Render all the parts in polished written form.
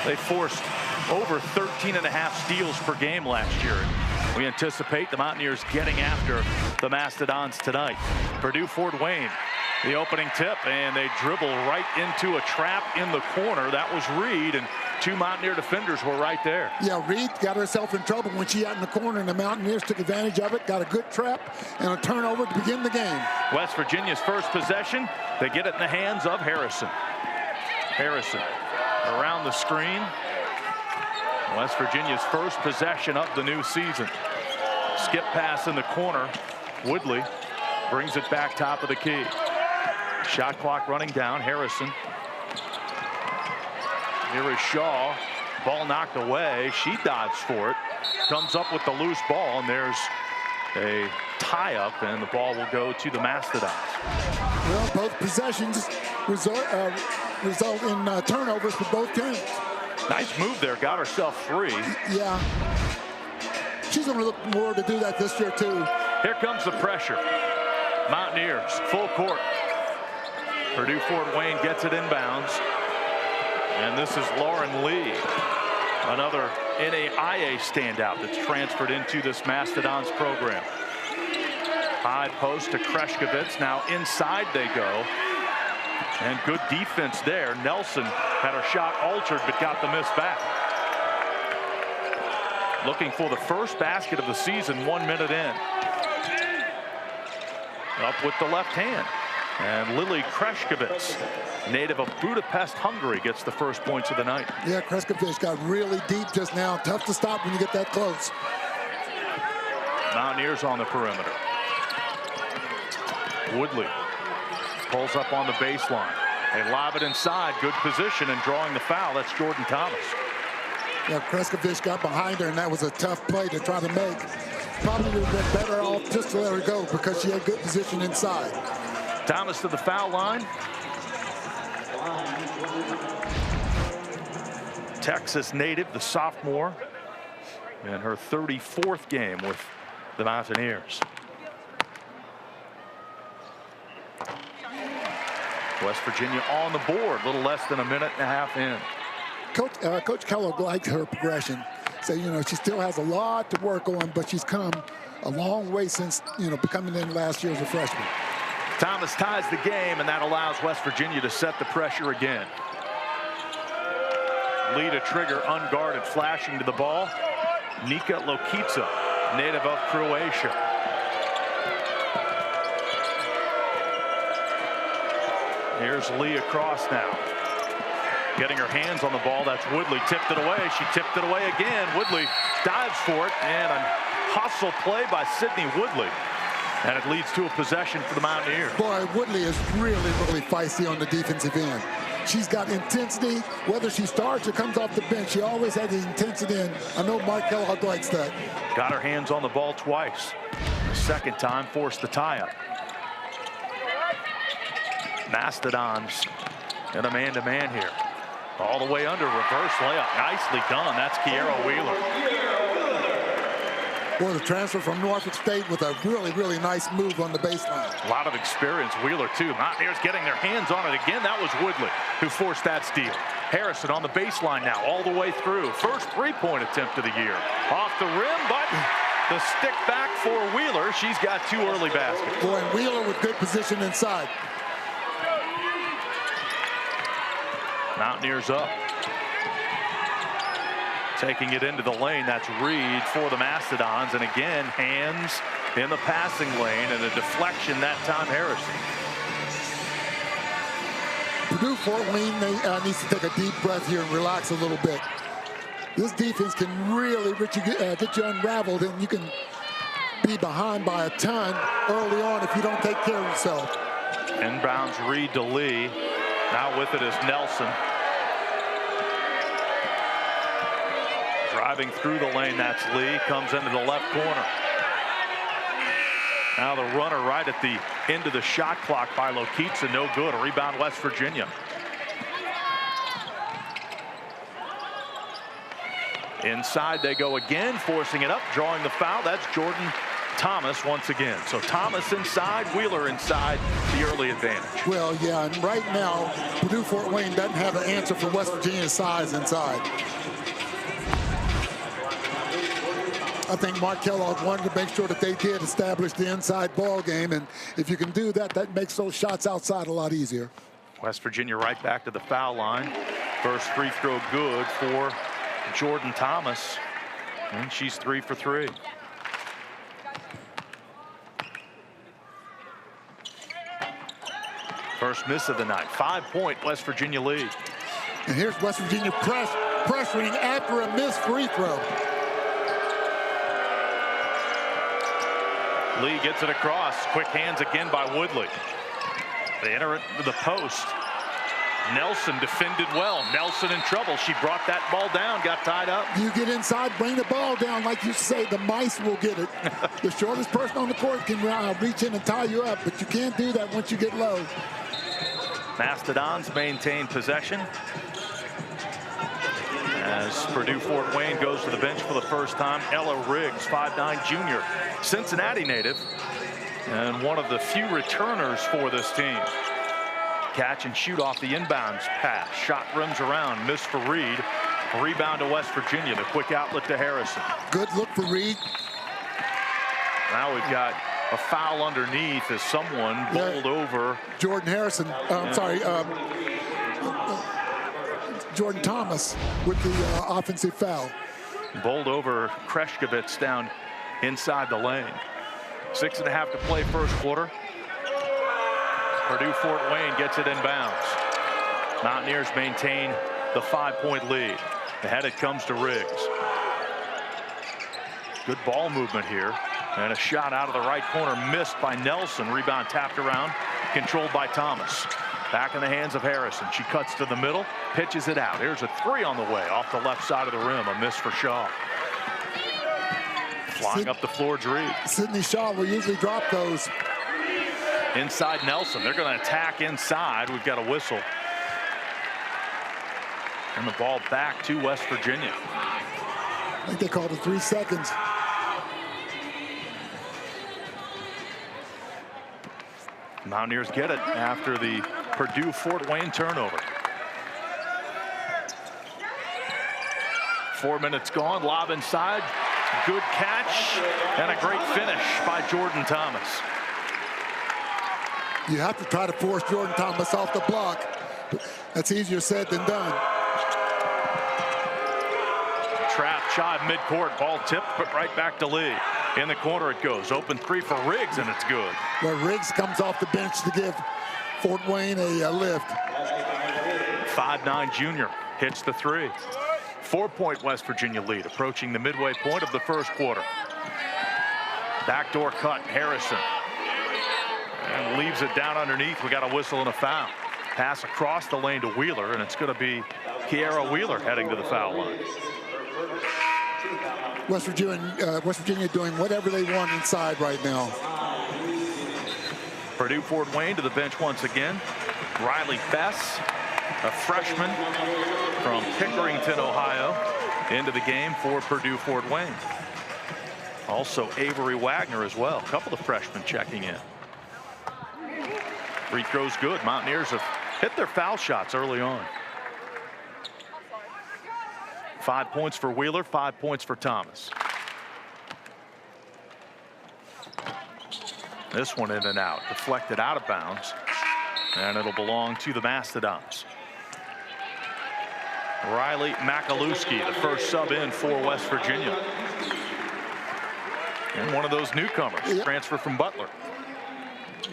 They forced over 13.5 steals per game last year. We anticipate the Mountaineers getting after the Mastodons tonight. Purdue Fort Wayne, the opening tip, and they dribble right into a trap in the corner. That was Reed, and two Mountaineer defenders were right there. Yeah, Reed got herself in trouble when she out in the corner, and the Mountaineers took advantage of it, got a good trap and a turnover to begin the game. West Virginia's first possession, they get it in the hands of Harrison. Harrison around the screen. West Virginia's first possession of the new season. Skip pass in the corner. Woodley brings it back top of the key. Shot clock running down. Harrison. Here is Shaw. Ball knocked away. She dives for it. Comes up with the loose ball, and there's a tie-up, and the ball will go to the Mastodons. Well, both possessions result in turnovers for both teams. Nice move there. Got herself free. Yeah. She's going to look more to do that this year, too. Here comes the pressure. Mountaineers, full court. Purdue Fort Wayne gets it inbounds. And this is Lauren Lee, another NAIA standout that's transferred into this Mastodons program. High post to Kreshkovitz. Now inside they go. And good defense there. Nelson had her shot altered but got the miss back. Looking for the first basket of the season 1 minute in. Up with the left hand. And Lily Kreshkovitz, native of Budapest, Hungary, gets the first points of the night. Yeah, Kreshkovitz got really deep just now. Tough to stop when you get that close. Mountaineers on the perimeter. Woodley pulls up on the baseline. They lob it inside. Good position, and drawing the foul. That's Jordan Thomas. Yeah, Kreshkovitz got behind her, and that was a tough play to try to make. Probably would have been better off just to let her go because she had good position inside. Thomas to the foul line. Texas native, the sophomore, in her 34th game with the Mountaineers. West Virginia on the board, a little less than a minute and a half in. Coach Kellogg liked her progression. So, you know, she still has a lot to work on, but she's come a long way since, you know, becoming in last year as a freshman. Thomas ties the game, and that allows West Virginia to set the pressure again. Lita Trigger unguarded, flashing to the ball. Nika Lokica, native of Croatia. Here's Lee across now. Getting her hands on the ball. That's Woodley. Tipped it away. She tipped it away again. Woodley dives for it, and a hustle play by Sydney Woodley. And it leads to a possession for the Mountaineers. Boy, Woodley is really, really feisty on the defensive end. She's got intensity. Whether she starts or comes off the bench, she always has the intensity, and I know Mike Kellogg likes that. Got her hands on the ball twice. The second time forced the tie-up. Mastodons in a man-to-man here. All the way under, reverse layup. Nicely done. That's Kiera Wheeler. Boy, the transfer from Norfolk State with a really, really nice move on the baseline. A lot of experience, Wheeler, too. Mountaineers getting their hands on it again. That was Woodley who forced that steal. Harrison on the baseline now, all the way through. First three-point attempt of the year. Off the rim, but the stick back for Wheeler. She's got two early baskets. Boy, and Wheeler with good position inside. Mountaineers up. Taking it into the lane, that's Reed for the Mastodons. And again, hands in the passing lane, and a deflection that time, Harrison. Purdue Fort Wayne needs to take a deep breath here and relax a little bit. This defense can really get you unraveled, and you can be behind by a ton early on if you don't take care of yourself. Inbounds Reed to Lee. Now with it is Nelson. Driving through the lane, that's Lee. Comes into the left corner. Now the runner right at the end of the shot clock by Lokica. No good. A rebound, West Virginia. Inside they go again, forcing it up, drawing the foul. That's Jordan Thomas once again. So Thomas inside, Wheeler inside, the early advantage. Well, yeah, and right now, Purdue Fort Wayne doesn't have an answer for West Virginia's size inside. I think Mark Kellogg wanted to make sure that they did establish the inside ball game, and if you can do that, that makes those shots outside a lot easier. West Virginia right back to the foul line. First free throw good for Jordan Thomas, and she's 3 for 3. First miss of the night. 5-point West Virginia lead. And here's West Virginia pressuring after a missed free throw. Lee gets it across. Quick hands again by Woodley. They enter it to the post. Nelson defended well. Nelson in trouble. She brought that ball down, got tied up. You get inside, bring the ball down. Like you say, the mice will get it. The shortest person on the court can reach in and tie you up, but you can't do that once you get low. Mastodons maintain possession as Purdue Fort Wayne goes to the bench for the first time. Ella Riggs, 5'9" junior, Cincinnati native, and one of the few returners for this team. Catch and shoot off the inbounds pass. Shot rims around, miss for Reed. Rebound to West Virginia. The quick outlet to Harrison. Good look for Reed. Now we've got a foul underneath as someone bowled over Jordan Harrison. Jordan Thomas with the offensive foul. Bowled over Kreshkovitz down inside the lane. 6.5 to play first quarter. Purdue Fort Wayne gets it inbounds. Mountaineers maintain the 5-point lead. Ahead it comes to Riggs. Good ball movement here. And a shot out of the right corner missed by Nelson. Rebound tapped around, controlled by Thomas. Back in the hands of Harrison. She cuts to the middle, pitches it out. Here's a 3 on the way off the left side of the rim. A miss for Shaw. Flying up the floor, Reed. Sydney Shaw will usually drop those. Inside Nelson. They're going to attack inside. We've got a whistle. And the ball back to West Virginia. I think they called it 3 seconds. Mountaineers get it after the Purdue Fort Wayne turnover. 4 minutes gone. Lob inside. Good catch and a great finish by Jordan Thomas. You have to try to force Jordan Thomas off the block. That's easier said than done. Trap shot midcourt. Ball tipped, but right back to Lee. In the corner it goes. Open 3 for Riggs, and it's good. Well, Riggs comes off the bench to give Fort Wayne a lift. 5'9" junior hits the 3. 4-point West Virginia lead, approaching the midway point of the first quarter. Backdoor cut, Harrison. And leaves it down underneath. We got a whistle and a foul. Pass across the lane to Wheeler, and it's going to be Kiara Wheeler heading to the foul line. West Virginia doing whatever they want inside right now. Purdue Fort Wayne to the bench once again. Riley Bess, a freshman from Pickerington, Ohio, into the game for Purdue Fort Wayne. Also Avery Wagner as well. A couple of freshmen checking in. Free throws good. Mountaineers have hit their foul shots early on. 5 points for Wheeler, 5 points for Thomas. This one in and out, deflected out of bounds, and it'll belong to the Mastodons. Riley Makalewski, the first sub in for West Virginia. And one of those newcomers, transfer from Butler.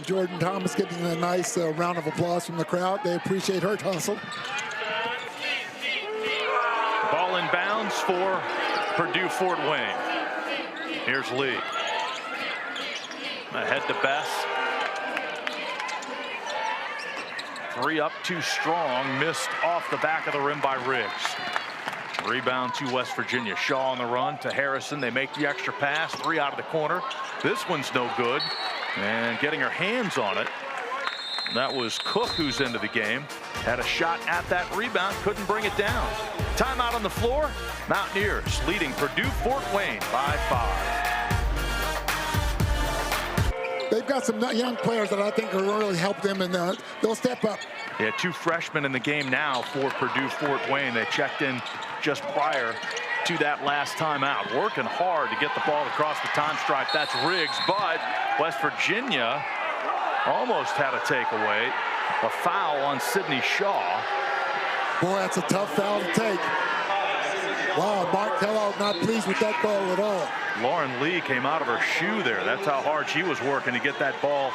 Jordan Thomas getting a nice round of applause from the crowd. They appreciate her hustle. Ball in bounds for Purdue Fort Wayne. Here's Lee. Ahead to Bess. 3 up, 2 strong. Missed off the back of the rim by Riggs. Rebound to West Virginia. Shaw on the run to Harrison. They make the extra pass. 3 out of the corner. This one's no good. And getting her hands on it. That was Cook, who's into the game. Had a shot at that rebound. Couldn't bring it down. Timeout on the floor. Mountaineers leading Purdue Fort Wayne by 5. they've got some young players that I think will really help them, and they'll step up. Yeah, 2 freshmen in the game now for Purdue Fort Wayne. They checked in just prior to that last time out. Working hard to get the ball across the time stripe. That's Riggs, but West Virginia almost had a takeaway. A foul on Sidney Shaw. Boy, that's a tough foul to take. Wow, Mark Kellogg not pleased with that ball at all. Lauren Lee came out of her shoe there. That's how hard she was working to get that ball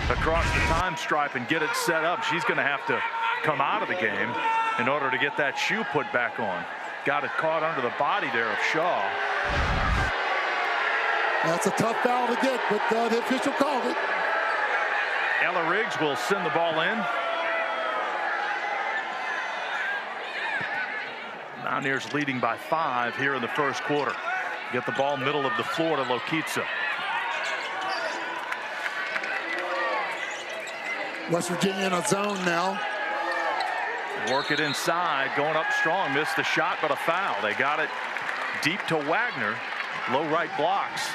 across the time stripe and get it set up. She's going to have to come out of the game in order to get that shoe put back on. Got it caught under the body there of Shaw. That's a tough foul to get, but the official called it. Ella Riggs will send the ball in. Mountaineers leading by 5 here in the first quarter. Get the ball middle of the floor to Lokitsa. West Virginia in a zone now. Work it inside, going up strong, missed the shot, but a foul. They got it deep to Wagner. Low right blocks.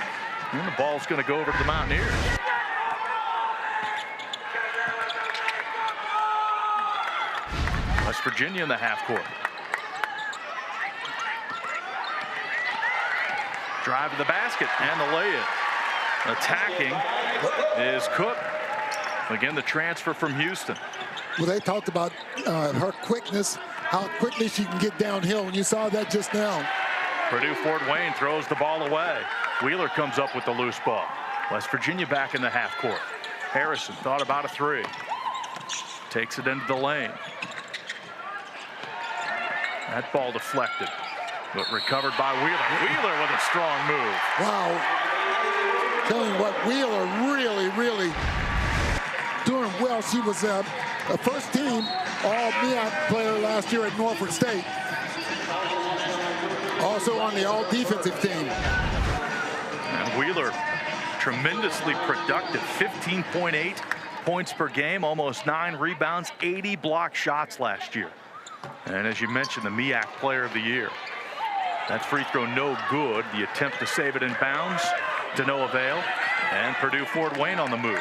And the ball's going to go over to the Mountaineers. West Virginia in the half court. Drive to the basket and the lay-in. Attacking is Cook. Again, the transfer from Houston. Well, they talked about her quickness, how quickly she can get downhill, and you saw that just now. Purdue Fort Wayne throws the ball away. Wheeler comes up with the loose ball. West Virginia back in the half court. Harrison thought about a 3. Takes it into the lane. That ball deflected, but recovered by Wheeler. Wheeler with a strong move. Wow. Telling you what, Wheeler really doing well. She was a first team All-MEAC player last year at Norfolk State. Also on the all-defensive team. And Wheeler, tremendously productive. 15.8 points per game, almost 9 rebounds, 80 block shots last year. And as you mentioned, the MEAC player of the year. That free throw no good. The attempt to save it in bounds to no avail. And Purdue Fort Wayne on the move.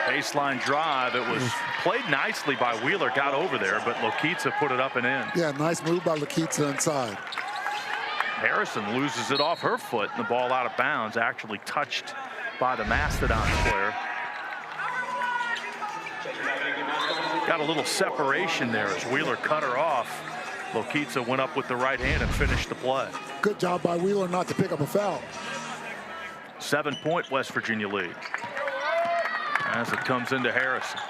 Baseline drive. It was played nicely by Wheeler, got over there, but Lokitsa put it up and in. Yeah, nice move by Lokitsa inside. Harrison loses it off her foot, and the ball out of bounds, actually touched by the Mastodons player. Got a little separation there as Wheeler cut her off. Lokitsa went up with the right hand and finished the play. Good job by Wheeler not to pick up a foul. 7-point West Virginia lead as it comes into Harrison.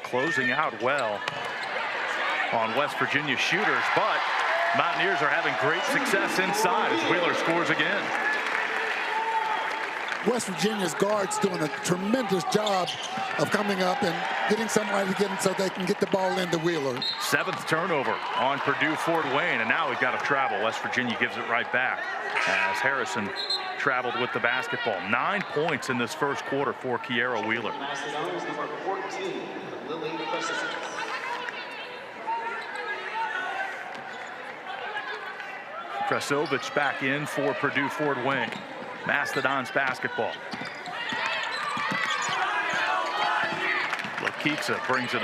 Closing out well on West Virginia shooters, but Mountaineers are having great success inside as Wheeler scores again. West Virginia's guards doing a tremendous job of coming up and getting somebody to get them so they can get the ball into Wheeler. 7th turnover on Purdue Fort Wayne, and now we've got to travel. West Virginia gives it right back as Harrison traveled with the basketball. 9 points in this first quarter for Kiera Wheeler. Krasovich back in for Purdue Fort Wayne. Mastodons basketball. Lokitsa brings it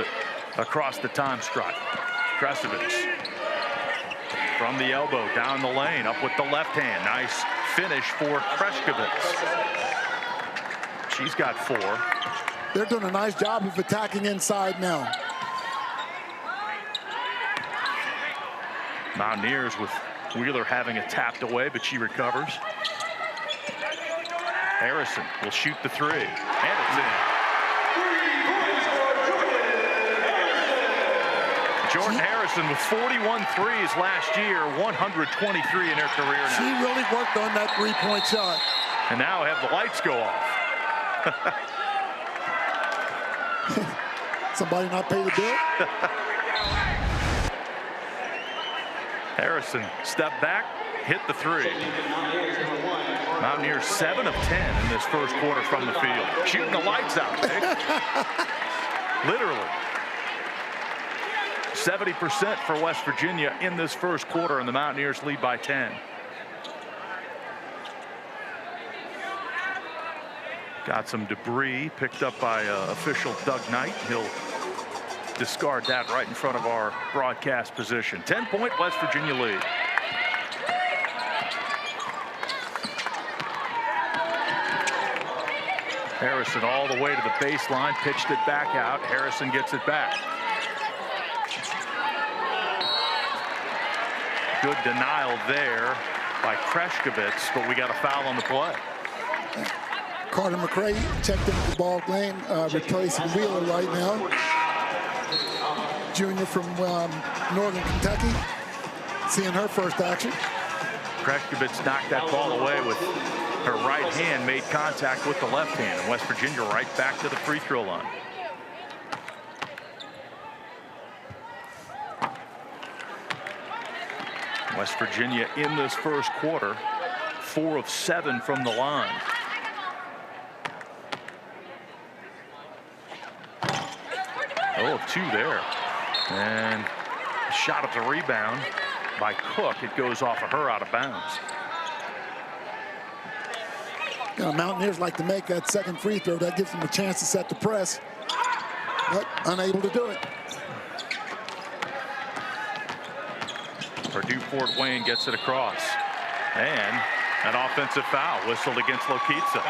across the time stripe. Krasovich from the elbow down the lane, up with the left hand. Nice finish for Kreshkovitz. She's got 4. They're doing a nice job of attacking inside now. Mountaineers with Wheeler having it tapped away, but she recovers. Harrison will shoot the 3, and it's in. Jordan Harrison with 41 threes last year, 123 in her career now. She really worked on that 3-point shot. And now have the lights go off. Somebody not pay the bill? Harrison step back, hit the three. Mountaineers 7 of 10 in this first quarter from the field. Shooting the lights out, Nick. Literally. 70% for West Virginia in this first quarter, and the Mountaineers lead by 10. Got some debris picked up by official Doug Knight. He'll discard that right in front of our broadcast position. 10-point West Virginia lead. Harrison all the way to the baseline, pitched it back out. Harrison gets it back. Good denial there by Kreshkovitz, but we got a foul on the play. Carter McRae checked into the ball game, replacing Wheeler right now. Junior from Northern Kentucky, seeing her first action. Kreshkovitz knocked that ball away with her right hand, made contact with the left hand, and West Virginia right back to the free throw line. West Virginia in this first quarter, 4 of 7 from the line. Oh, of 2 there. And a shot at the rebound by Cook. It goes off of her out of bounds. Mountaineers like to make that second free throw. That gives them a chance to set the press, but unable to do it. Purdue Fort Wayne gets it across. And an offensive foul whistled against Lokitsa.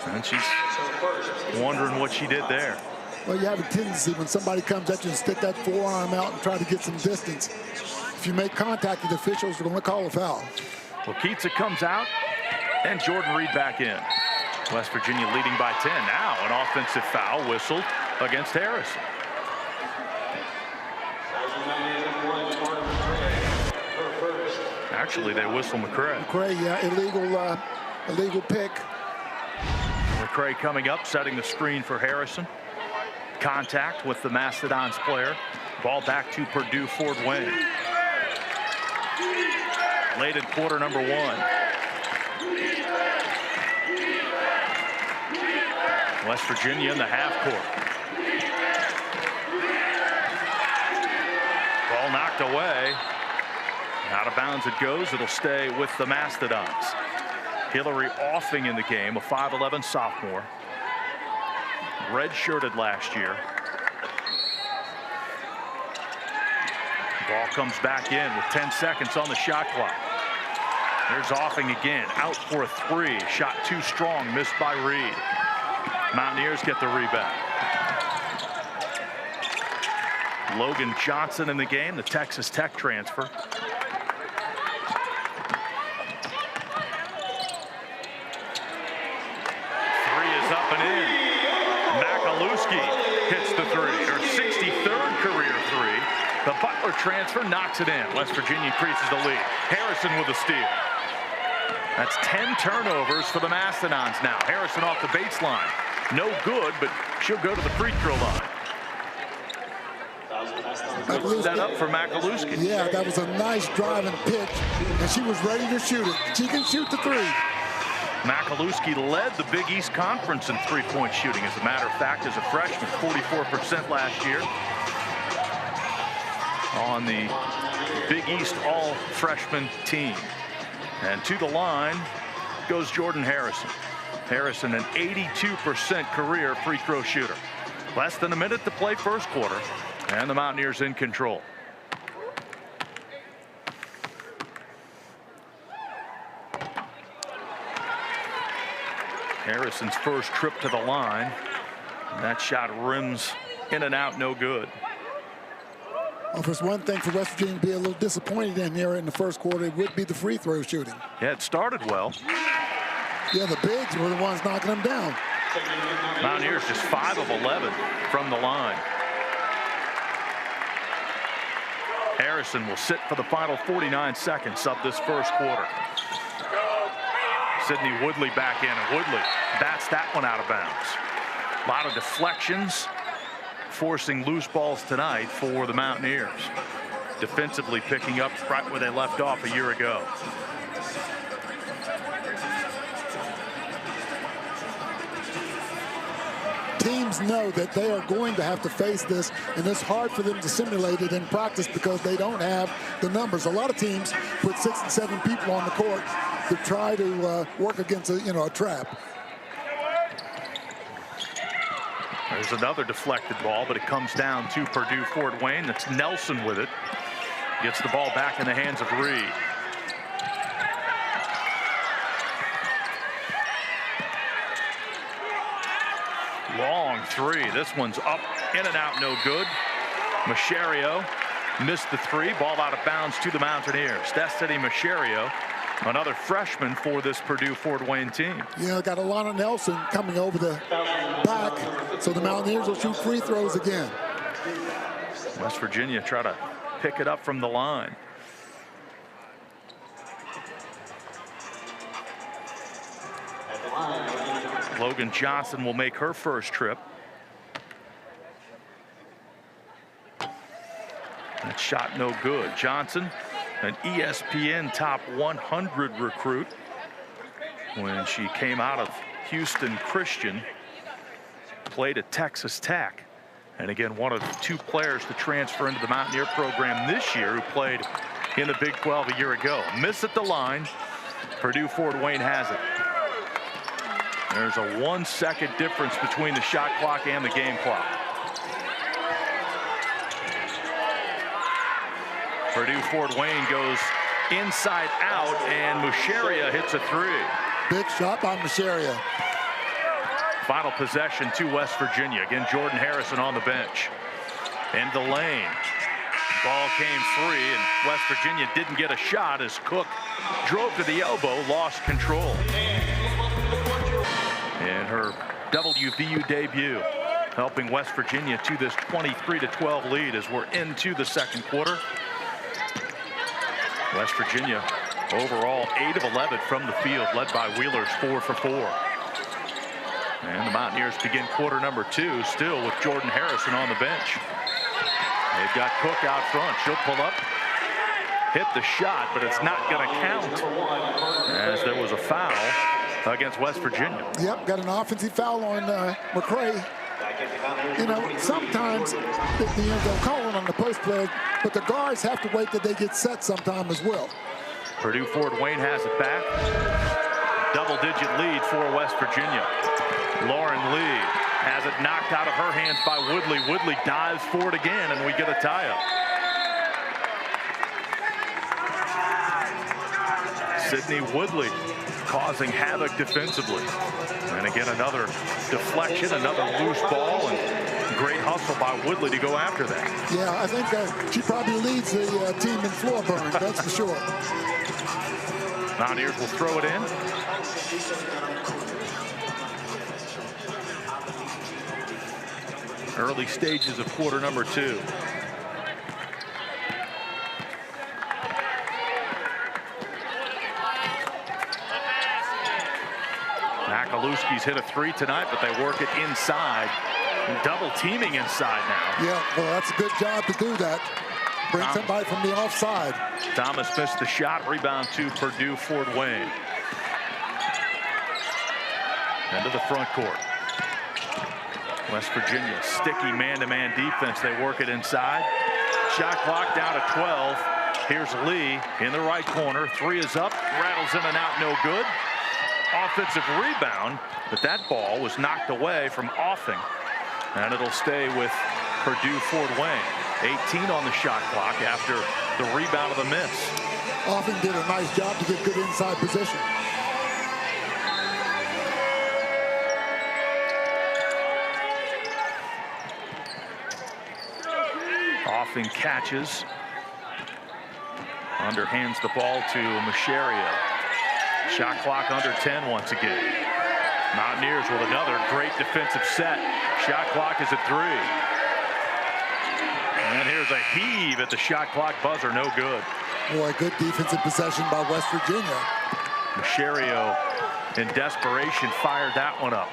And she's wondering what she did there. Well, you have a tendency when somebody comes at you to stick that forearm out and try to get some distance. If you make contact, the officials are going to call a foul. Lokitsa comes out, and Jordan Reed back in. West Virginia leading by 10. Now an offensive foul whistled against Harrison. Actually, they whistle McCray. McCray, yeah, illegal pick. McCray coming up, setting the screen for Harrison. Contact with the Mastodons player. Ball back to Purdue Fort Wayne. Late in quarter number 1. West Virginia in the half court. Ball knocked away. Out of bounds it goes. It'll stay with the Mastodons. Hillary Offing in the game, a 5'11" sophomore. Red-shirted last year. Ball comes back in with 10 seconds on the shot clock. There's Offing again, out for a 3. Shot too strong, missed by Reed. Mountaineers get the rebound. Logan Johnson in the game, the Texas Tech transfer. Hits the 3, her 63rd career 3. The Butler transfer knocks it in. West Virginia increases the lead. Harrison with a steal. That's 10 turnovers for the Mastodons now. Harrison off the baseline. No good, but she'll go to the free throw line. That up for Makalewski. Yeah, that was a nice driving pitch, and she was ready to shoot it. She can shoot the 3. Makalewski led the Big East Conference in three-point shooting. As a matter of fact, as a freshman, 44% last year. On the Big East all-freshman team. And to the line goes Jordan Harrison. Harrison, an 82% career free throw shooter. Less than a minute to play first quarter, and the Mountaineers in control. Harrison's first trip to the line. That shot rims in and out, no good. Well, if there's one thing for West Virginia to be a little disappointed in here in the first quarter, it would be the free throw shooting. Yeah, it started well. Yeah, the bigs were the ones knocking them down. Mountaineers just 5 of 11 from the line. Harrison will sit for the final 49 seconds of this first quarter. Sydney Woodley back in, and Woodley bats that one out of bounds. A lot of deflections forcing loose balls tonight for the Mountaineers. Defensively picking up right where they left off a year ago. Teams know that they are going to have to face this, and it's hard for them to simulate it in practice because they don't have the numbers. A lot of teams put 6 and 7 people on the court to try to work against a trap. There's another deflected ball, but it comes down to Purdue Fort Wayne. That's Nelson with it. Gets the ball back in the hands of Reed. Long three. This one's up, in and out, no good. Macherio missed the three. Ball out of bounds to the Mountaineers. Destiny Macherio, another freshman for this Purdue Fort Wayne team. Yeah, got Alana Nelson coming over the back, so the Mountaineers will shoot free throws again. West Virginia try to pick it up from the line. Logan Johnson will make her first trip. That shot no good. Johnson, an ESPN top 100 recruit when she came out of Houston Christian, played at Texas Tech, and again one of 2 players to transfer into the Mountaineer program this year who played in the Big 12 a year ago. Miss at the line. Purdue Fort Wayne has it. There's a 1-second difference between the shot clock and the game clock. Purdue Fort Wayne goes inside out, and Macherio hits a three. Big shot by Macherio. Final possession to West Virginia. Again, Jordan Harrison on the bench. In the lane. Ball came free, and West Virginia didn't get a shot as Cook drove to the elbow, lost control. In her WVU debut, helping West Virginia to this 23-12 lead as we're into the second quarter. West Virginia overall 8 of 11 from the field, led by Wheeler's 4 for 4. And the Mountaineers begin quarter number 2 still with Jordan Harrison on the bench. They've got Cook out front. She'll pull up, hit the shot, but it's not going to count as there was a foul against West Virginia. Yep, got an offensive foul on McCray. You know, sometimes they'll call it on the post play, but the guards have to wait till they get set sometime as well. Purdue Fort Wayne has it back. Double-digit lead for West Virginia. Lauren Lee has it knocked out of her hands by Woodley. Woodley dives for it again, and we get a tie-up. Sydney Woodley causing havoc defensively. And again, another deflection, another loose ball, and great hustle by Woodley to go after that. Yeah, I think she probably leads the team in floor burn, that's for sure. Mountaineers will throw it in. Early stages of quarter number 2. Makalewski's hit a 3 tonight, but they work it inside. Double teaming inside now. Yeah, well, that's a good job to do that. Bring somebody from the offside. Thomas missed the shot. Rebound to Purdue Fort Wayne. Into the front court. West Virginia, sticky man-to-man defense. They work it inside. Shot clock down to 12. Here's Lee in the right corner. 3 is up, rattles in and out, no good. Offensive rebound, but that ball was knocked away from Offing, and it'll stay with Purdue Fort Wayne. 18 on the shot clock after the rebound of the miss. Offing did a nice job to get good inside position. Offing catches, underhands the ball to Macherio. Shot clock under 10 once again. Mountaineers with another great defensive set. Shot clock is at 3. And here's a heave at the shot clock buzzer, no good. Boy, good defensive possession by West Virginia. Macherio in desperation fired that one up.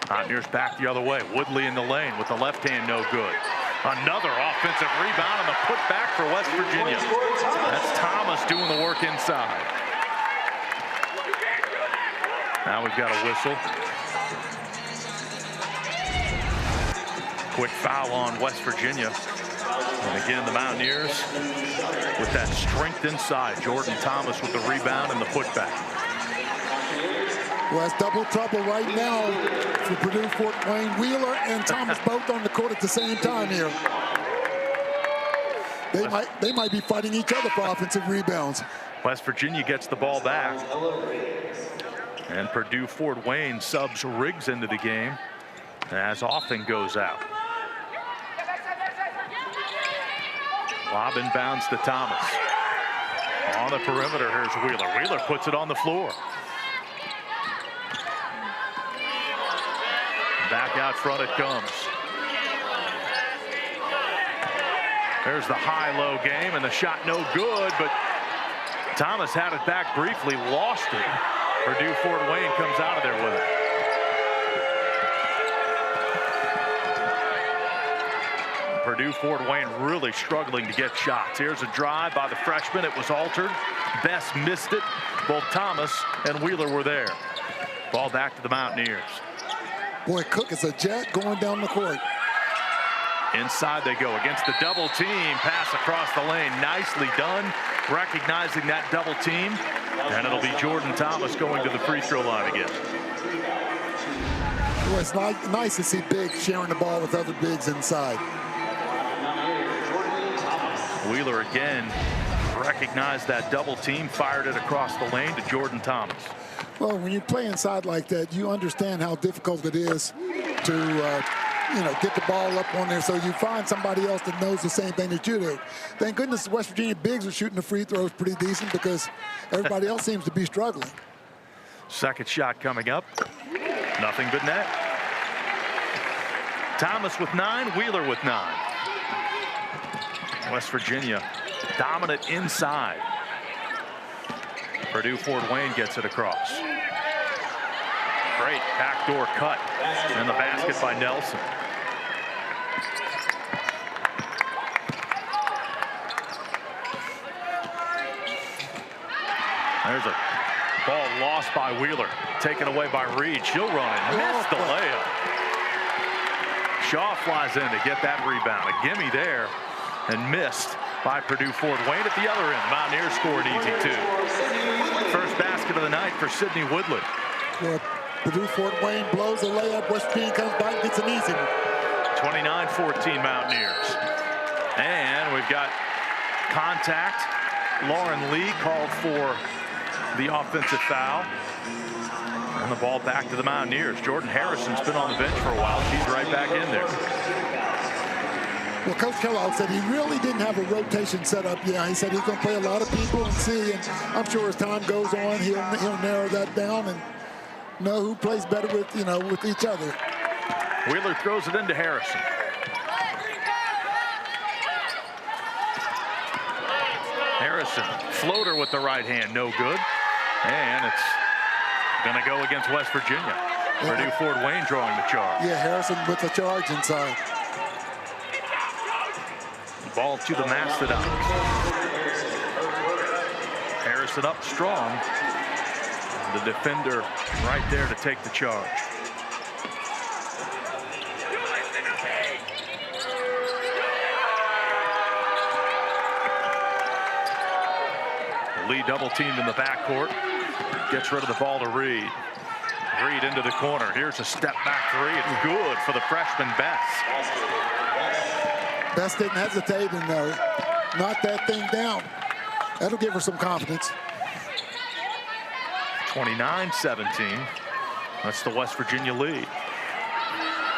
Mountaineers back the other way. Woodley in the lane with the left hand, no good. Another offensive rebound and the putback for West Virginia. That's Thomas doing the work inside. Now we've got a whistle. Quick foul on West Virginia. And again, the Mountaineers with that strength inside. Jordan Thomas with the rebound and the putback. Well, it's double trouble right now for Purdue Fort Wayne. Wheeler and Thomas both on the court at the same time here. They might be fighting each other for offensive rebounds. West Virginia gets the ball back. And Purdue Fort Wayne subs Riggs into the game as Offing goes out. Lob inbounds to Thomas. On the perimeter, here's Wheeler. Wheeler puts it on the floor. Back out front it comes. There's the high-low game, and the shot no good, but Thomas had it back briefly, lost it. Purdue Fort Wayne comes out of there with it. Purdue Fort Wayne really struggling to get shots. Here's a drive by the freshman. It was altered. Best missed it. Both Thomas and Wheeler were there. Ball back to the Mountaineers. Boy, Cook is a jet going down the court. Inside they go against the double team. Pass across the lane. Nicely done. Recognizing that double team. And it'll be Jordan Thomas going to the free throw line again. Well, it's nice to see bigs sharing the ball with other bigs inside. Wheeler again recognized that double team, fired it across the lane to Jordan Thomas. Well, when you play inside like that, you understand how difficult it is to get the ball up on there, so you find somebody else that knows the same thing that you do. Thank goodness West Virginia bigs are shooting the free throws pretty decent because everybody else seems to be struggling. Second shot coming up. Nothing but net. Thomas with 9, Wheeler with 9. West Virginia dominant inside. Purdue Fort Wayne gets it across. Great backdoor cut. And the basket by Nelson. There's a ball lost by Wheeler. Taken away by Reed. She'll run it. Missed the layup. Shaw flies in to get that rebound. A gimme there. And missed by Purdue Fort Wayne at the other end. Mountaineers score an easy 2. First basket of the night for Sidney Woodley. Well, Purdue Fort Wayne blows the layup. West Virginia comes back and gets an easy one. 29-14 Mountaineers. And we've got contact. Lauren Lee called for the offensive foul. And the ball back to the Mountaineers. Jordan Harrison's been on the bench for a while. She's right back in there. Well, Coach Kellogg said he really didn't have a rotation set up. Yeah, he said he's going to play a lot of people and see. And I'm sure as time goes on, he'll narrow that down and know who plays better with each other. Wheeler throws it into Harrison. Harrison, floater with the right hand, no good. And it's going to go against West Virginia. Yeah. Purdue Fort Wayne drawing the charge. Yeah, Harrison with the charge inside. Ball to the Mastodons. Harrison up strong. The defender right there to take the charge. Lee double teamed in the backcourt. Gets rid of the ball to Reed. Reed into the corner. Here's a step back 3. It's good for the freshman Bess. Bess didn't hesitate and knock that thing down. That'll give her some confidence. 29-17. That's the West Virginia lead.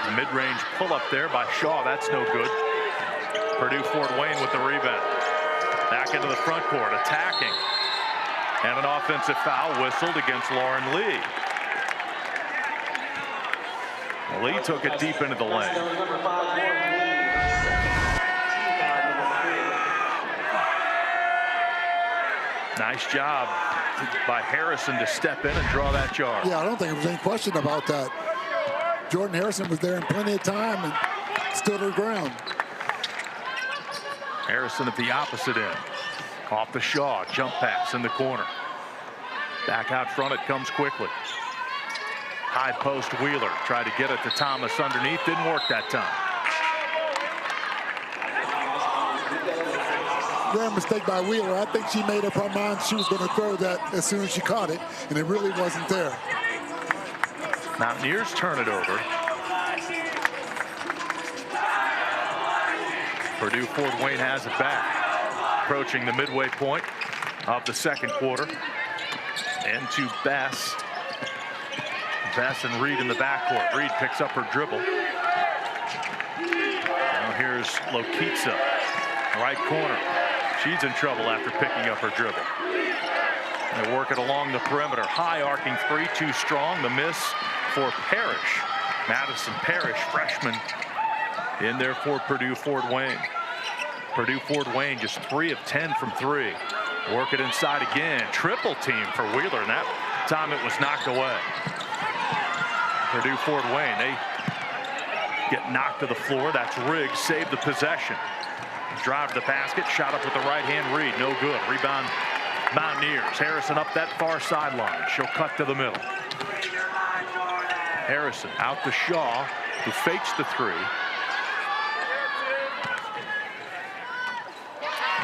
The mid-range pull-up there by Shaw. That's no good. Purdue Fort Wayne with the rebound. Back into the front court, attacking. And an offensive foul whistled against Lauren Lee. Lee took it deep into the lane. Nice job by Harrison to step in and draw that charge. Yeah, I don't think there was any question about that. Jordan Harrison was there in plenty of time and stood her ground. Harrison at the opposite end. Off the Shaw, jump pass in the corner. Back out front, it comes quickly. High post Wheeler tried to get it to Thomas underneath, didn't work that time. Rare mistake by Wheeler. I think she made up her mind she was going to throw that as soon as she caught it, and it really wasn't there. Mountaineers turn it over. Purdue Fort Wayne has it back. Approaching the midway point of the second quarter. Into Bess. Bess and Reed in the backcourt. Reed picks up her dribble. Now here's Lokitsa, right corner. She's in trouble after picking up her dribble. They work it along the perimeter. High arcing three, too strong. The miss for Parrish. Madison Parrish, freshman, in there for Purdue Fort Wayne. Purdue Fort Wayne just 3 of 10 from 3. Work it inside again. Triple team for Wheeler, and that time it was knocked away. Purdue Fort Wayne, they get knocked to the floor. That's Riggs, saved the possession. Drive to the basket, shot up with the right hand. Reed, no good. Rebound Mountaineers. Harrison up that far sideline. She'll cut to the middle. Harrison out to Shaw, who fakes the three.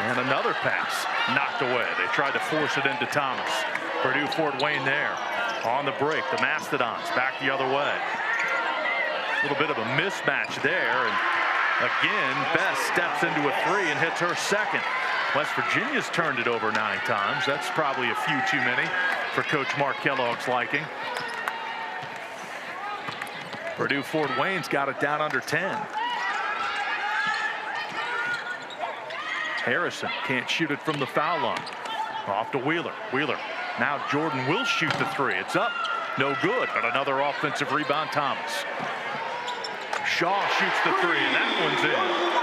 And another pass knocked away. They tried to force it into Thomas. Purdue Fort Wayne there on the break. The Mastodons back the other way. A little bit of a mismatch there. And again, Bess steps into a three and hits her second. West Virginia's turned it over 9 times. That's probably a few too many for Coach Mark Kellogg's liking. Purdue Fort Wayne's got it down under 10. Harrison can't shoot it from the foul line. Off to Wheeler. Wheeler. Now Jordan will shoot the three. It's up. No good. But another offensive rebound, Thomas. Shaw shoots the three, and that one's in.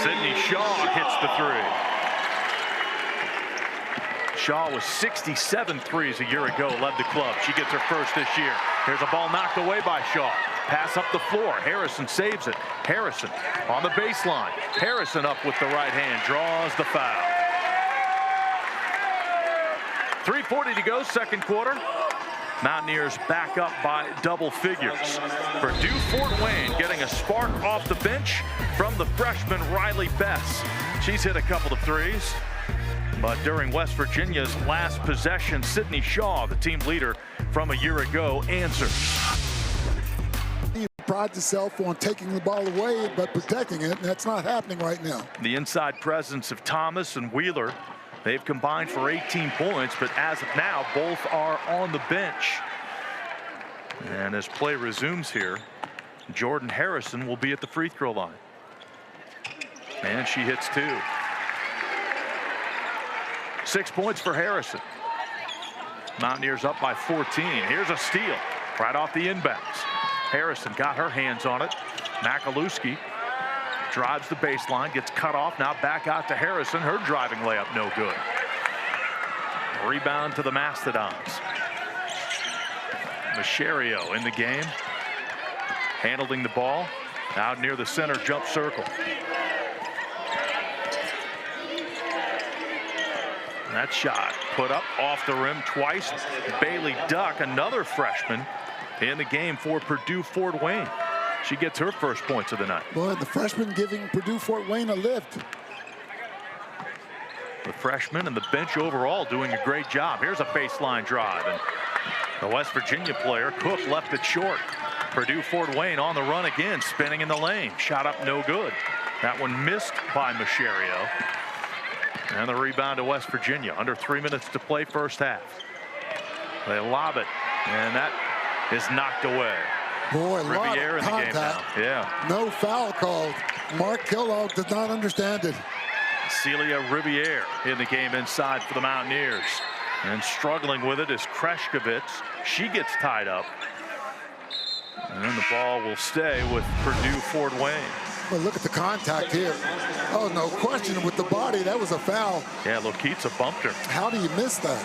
Sydney Shaw hits the three. Shaw was 67 threes a year ago, led the club. She gets her first this year. Here's a ball knocked away by Shaw. Pass up the floor. Harrison saves it. Harrison on the baseline. Harrison up with the right hand. Draws the foul. 3:40 to go, second quarter. Mountaineers back up by double figures. Purdue Fort Wayne getting a spark off the bench from the freshman Riley Bess. She's hit a couple of threes. But during West Virginia's last possession, Sydney Shaw, the team leader from a year ago, answers. He prides himself on taking the ball away but protecting it, and that's not happening right now. The inside presence of Thomas and Wheeler, they've combined for 18 points, but as of now, both are on the bench. And as play resumes here, Jordan Harrison will be at the free throw line. And she hits 2. 6 points for Harrison. Mountaineers up by 14. Here's a steal right off the inbounds. Harrison got her hands on it. Makalewski drives the baseline, gets cut off. Now back out to Harrison. Her driving layup no good. Rebound to the Mastodons. Micherio in the game, handling the ball out near the center jump circle. That shot put up off the rim twice. Bailey Duck, another freshman in the game for Purdue Fort Wayne. She gets her first points of the night. Boy, the freshman giving Purdue Fort Wayne a lift. The freshman and the bench overall doing a great job. Here's a baseline drive, and the West Virginia player, Cook, left it short. Purdue Fort Wayne on the run again, spinning in the lane. Shot up no good. That one missed by Micherio. And the rebound to West Virginia. Under 3 minutes to play, first half. They lob it, and that is knocked away. Boy, a lot Riviere of in the game contact. now. Yeah. No foul called. Mark Kellogg does not understand it. Celia Riviere in the game inside for the Mountaineers. And struggling with it is Kreshkovitz. She gets tied up. And the ball will stay with Purdue Fort Wayne. Well, look at the contact here. Oh, no question with the body. That was a foul. Yeah, Lokitsa bumped her. How do you miss that?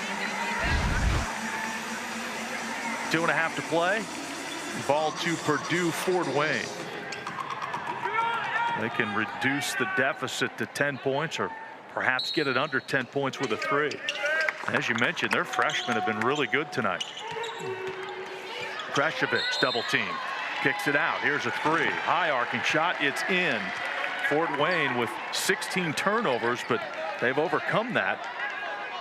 2.5 to play. Ball to Purdue Fort Wayne. They can reduce the deficit to 10 points or perhaps get it under 10 points with a three. As you mentioned, their freshmen have been really good tonight. Kreshevich double team. Kicks it out. Here's a three. High arcing shot. It's in. Fort Wayne with 16 turnovers, but they've overcome that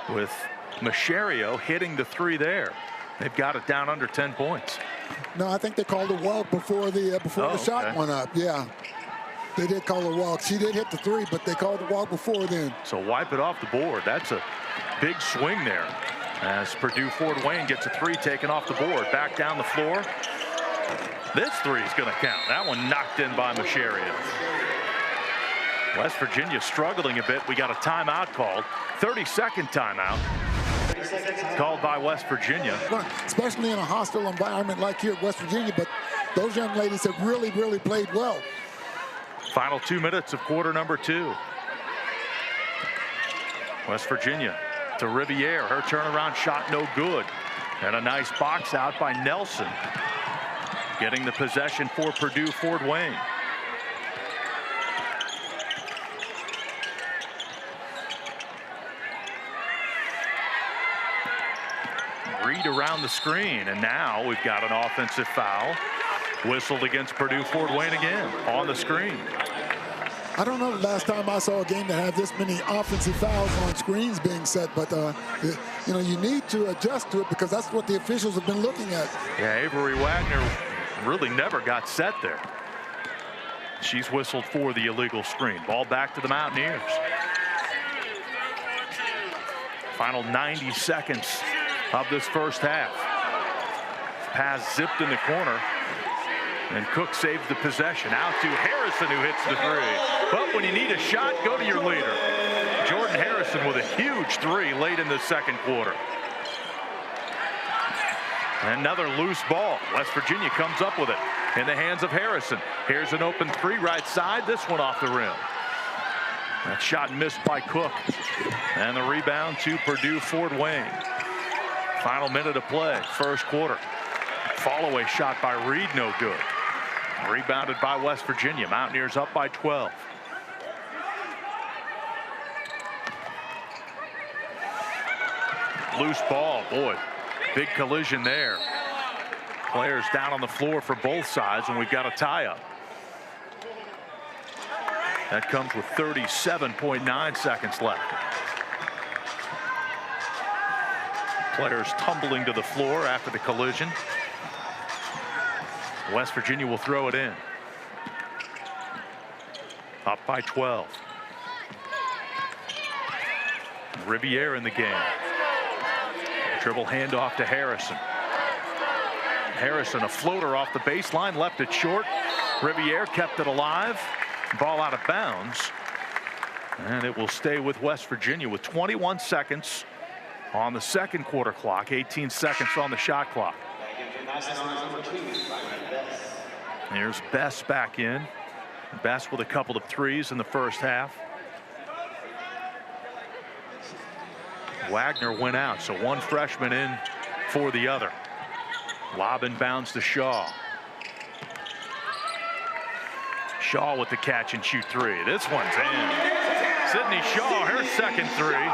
with Macherio hitting the three there. They've got it down under 10 points. No, I think they called a walk before the shot okay. went up. Yeah, they did call a walk. She did hit the three, but they called the walk before then. So wipe it off the board. That's a big swing there as Purdue Fort Wayne gets a three taken off the board. Back down the floor. This three is going to count. That one knocked in by Macherio. West Virginia struggling a bit. We got a timeout called. 30-second timeout called by West Virginia. Especially in a hostile environment like here at West Virginia, but those young ladies have really, really played well. Final 2 minutes of quarter number 2. West Virginia to Riviere. Her turnaround shot no good. And a nice box out by Nelson. Getting the possession for Purdue Fort Wayne. Reed around the screen, and now we've got an offensive foul whistled against Purdue Fort Wayne again on the screen. I don't know the last time I saw a game that had this many offensive fouls on screens being set, but you know, you need to adjust to it because that's what the officials have been looking at. Yeah, Avery Wagner really never got set there. She's whistled for the illegal screen. Ball back to the Mountaineers. Final 90 seconds of this first half. Pass zipped in the corner, and Cook saves the possession. Out to Harrison, who hits the three. But when you need a shot, go to your leader. Jordan Harrison with a huge three late in the second quarter. Another loose ball. West Virginia comes up with it in the hands of Harrison. Here's an open three right side. This one off the rim. That shot missed by Cook. And the rebound to Purdue Fort Wayne. Final minute of play, first quarter. Fall-away shot by Reed, no good. Rebounded by West Virginia. Mountaineers up by 12. Loose ball, boy. Big collision there. Players down on the floor for both sides, and we've got a tie-up. That comes with 37.9 seconds left. Players tumbling to the floor after the collision. West Virginia will throw it in. Up by 12. Riviere in the game. Dribble handoff to Harrison. Harrison, a floater off the baseline, left it short. Riviere kept it alive. Ball out of bounds. And it will stay with West Virginia with 21 seconds on the second quarter clock, 18 seconds on the shot clock. There's Bess back in. Bess with a couple of threes in the first half. Wagner went out, so one freshman in for the other. Lob inbounds to Shaw. Shaw with the catch and shoot three. This one's in. Sydney Shaw, her second three.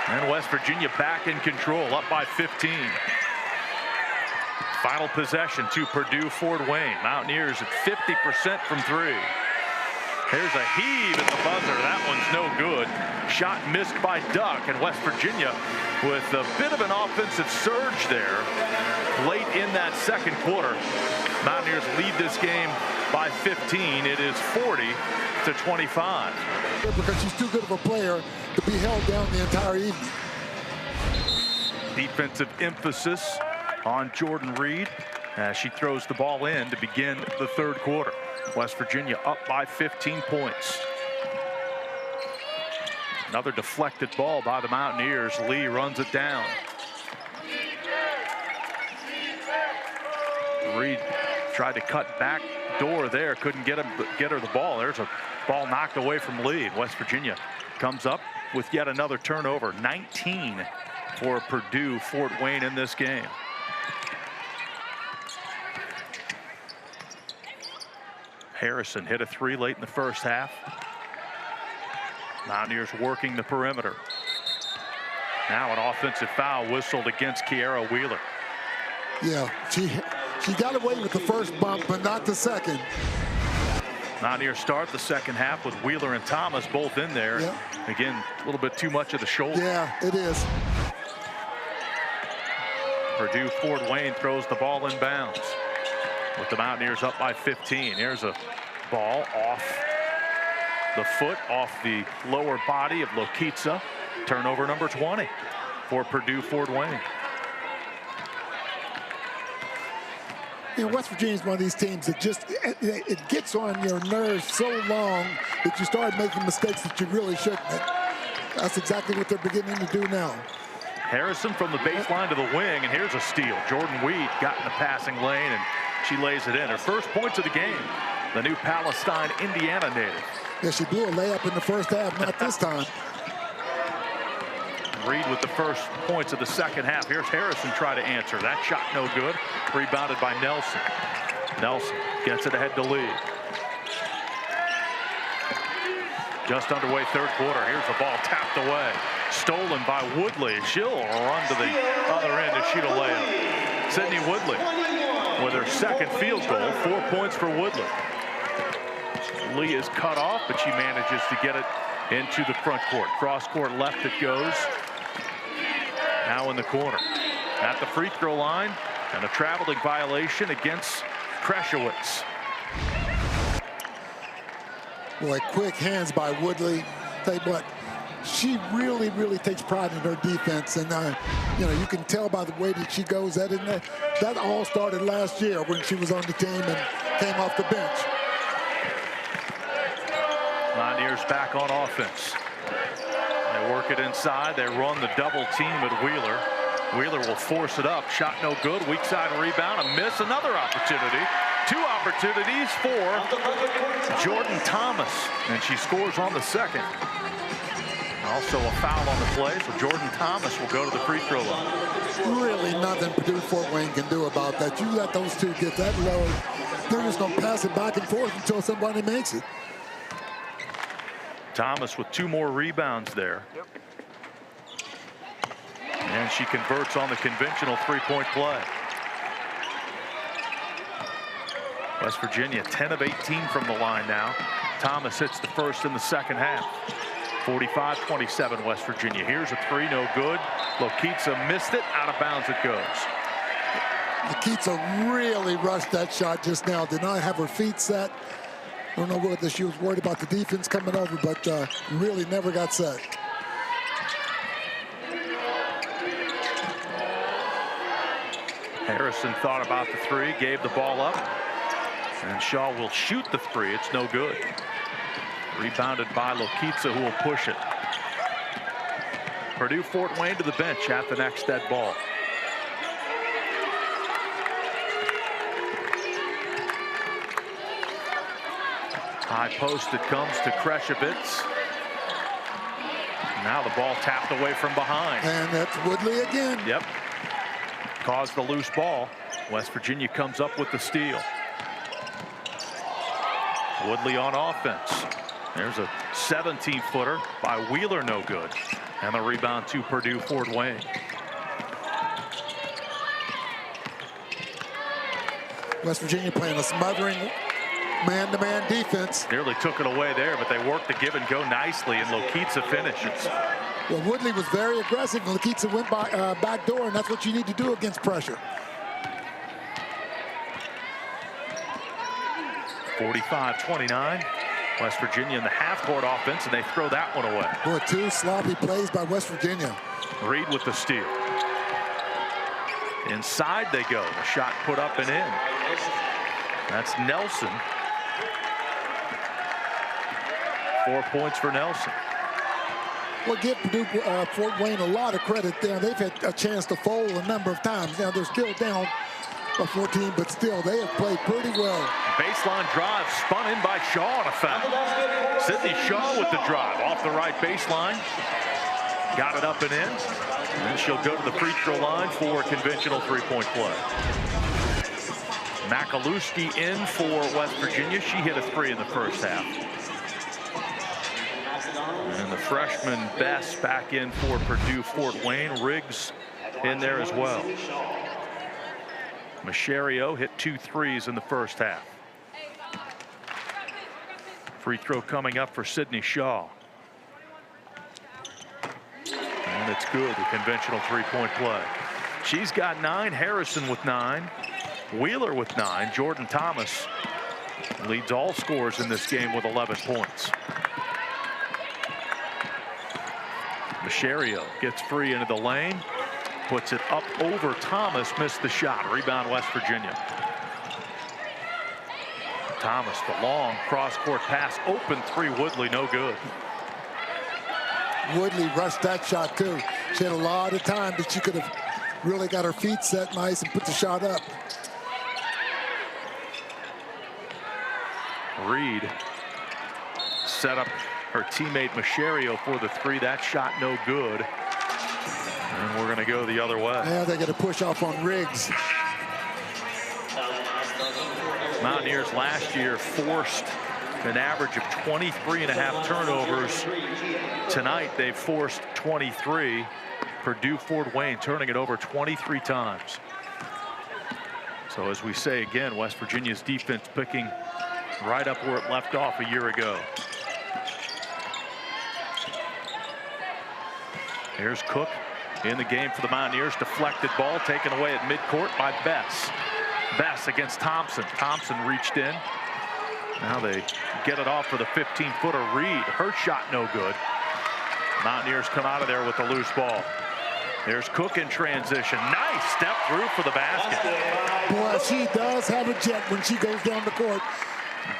And West Virginia back in control, up by 15. Final possession to Purdue Fort Wayne. Mountaineers at 50% from three. There's a heave at the buzzer. That one's no good. Shot missed by Duck, and West Virginia with a bit of an offensive surge there late in that second quarter. Mountaineers lead this game by 15. It is 40-25. Because she's too good of a player to be held down the entire evening. Defensive emphasis on Jordan Reed as she throws the ball in to begin the third quarter. West Virginia up by 15 points. Another deflected ball by the Mountaineers. Lee runs it down. Reed tried to cut back door there, couldn't get her the ball. There's a ball knocked away from Lee. West Virginia comes up with yet another turnover. 19 for Purdue Fort Wayne in this game. Harrison hit a three late in the first half. Mountaineers working the perimeter. Now an offensive foul whistled against Kiara Wheeler. Yeah, she got away with the first bump, but not the second. Mountaineers start the second half with Wheeler and Thomas both in there. Yeah. Again, a little bit too much of the shoulder. Yeah, it is. Purdue Fort Wayne throws the ball in bounds with the Mountaineers up by 15. Here's a ball off the foot, off the lower body of Lokitsa. Turnover number 20 for Purdue Fort Wayne. You know, West Virginia is one of these teams that just, it gets on your nerves so long that you start making mistakes that you really shouldn't. That's exactly what they're beginning to do now. Harrison from the baseline to the wing, and here's a steal. Jordan Weed got in the passing lane, and she lays it in. Her first points of the game, the new Palestine, Indiana native. Yeah, she blew a layup in the first half, not this time. Reed with the first points of the second half. Here's Harrison try to answer. That shot no good. Rebounded by Nelson. Nelson gets it ahead to Lee. Just underway third quarter. Here's the ball tapped away. Stolen by Woodley. She'll run to the other end and shoot a layup. Sydney Woodley with her second field goal. 4 points for Woodley. Lee is cut off, but she manages to get it into the front court. Cross court left it goes. Now in the corner. At the free throw line, and a traveling violation against Kreshowitz. Boy, quick hands by Woodley. Tell you what, she really, really takes pride in her defense, and you know, you can tell by the way that she goes at it. That all started last year when she was on the team and came off the bench. Mountaineers back on offense. They work it inside. They run the double team at Wheeler. Wheeler will force it up. Shot no good. Weak side rebound. A miss. Another opportunity. Two opportunities for Jordan Thomas. And she scores on the second. Also a foul on the play. So Jordan Thomas will go to the free throw line. Really nothing Purdue Fort Wayne can do about that. You let those two get that low, they're just going to pass it back and forth until somebody makes it. Thomas with 2 more rebounds there. Yep. And she converts on the conventional three-point play. West Virginia 10 of 18 from the line now. Thomas hits the first in the second half. 45-27 West Virginia. Here's a three, no good. Lokitsa missed it. Out of bounds it goes. Lokitsa really rushed that shot just now. Did not have her feet set. I don't know whether she was worried about the defense coming over, but really never got set. Harrison thought about the three, gave the ball up, and Shaw will shoot the three. It's no good. Rebounded by Lokitsa, who will push it. Purdue Fort Wayne to the bench at the next dead ball. High post, it comes to Kreshowitz. Now the ball tapped away from behind. And that's Woodley again. Yep. Caused the loose ball. West Virginia comes up with the steal. Woodley on offense. There's a 17-footer by Wheeler, no good. And the rebound to Purdue Fort Wayne. West Virginia playing a smothering man-to-man defense. Nearly took it away there, but they worked the give and go nicely, and Lokitsa finishes. Well, Woodley was very aggressive, and Lokitsa went by back door, and that's what you need to do against pressure. 45-29. West Virginia in the half-court offense, and they throw that one away. Boy, 2 sloppy plays by West Virginia. Reed with the steal. Inside they go. The shot put up and in. That's Nelson. 4 points for Nelson. Well, give Purdue Fort Wayne a lot of credit there. They've had a chance to fold a number of times. Now they're still down by 14, but still they have played pretty well. Baseline drive spun in by Shaw on a foul. Sydney Shaw with the drive off the right baseline. Got it up and in. And then she'll go to the free throw line for a conventional three-point play. Makalewski in for West Virginia. She hit a 3 in the first half. And the freshman Bess back in for Purdue Fort Wayne. Riggs in there as well. Macherio hit 2 threes in the first half. Free throw coming up for Sydney Shaw. And it's good, the conventional three-point play. She's got 9, Harrison with 9, Wheeler with 9. Jordan Thomas leads all scorers in this game with 11 points. Macherio gets free into the lane, puts it up over Thomas, missed the shot. Rebound West Virginia. Thomas, the long cross-court pass, open 3, Woodley, no good. Woodley rushed that shot too. She had a lot of time, but she could have really got her feet set nice and put the shot up. Reed set up her teammate Macherio for the 3. That shot no good. And we're going to go the other way. Yeah, they got to push off on Riggs. Mountaineers last year forced an average of 23.5 turnovers. Tonight they've forced 23. Purdue Fort Wayne turning it over 23 times. So as we say again, West Virginia's defense picking right up where it left off a year ago. Here's Cook in the game for the Mountaineers. Deflected ball taken away at midcourt by Bess. Bess against Thompson. Thompson reached in. Now they get it off for the 15-footer. Reed, her shot no good. Mountaineers come out of there with the loose ball. There's Cook in transition. Nice step through for the basket. Boy, she does have a jet when she goes down the court.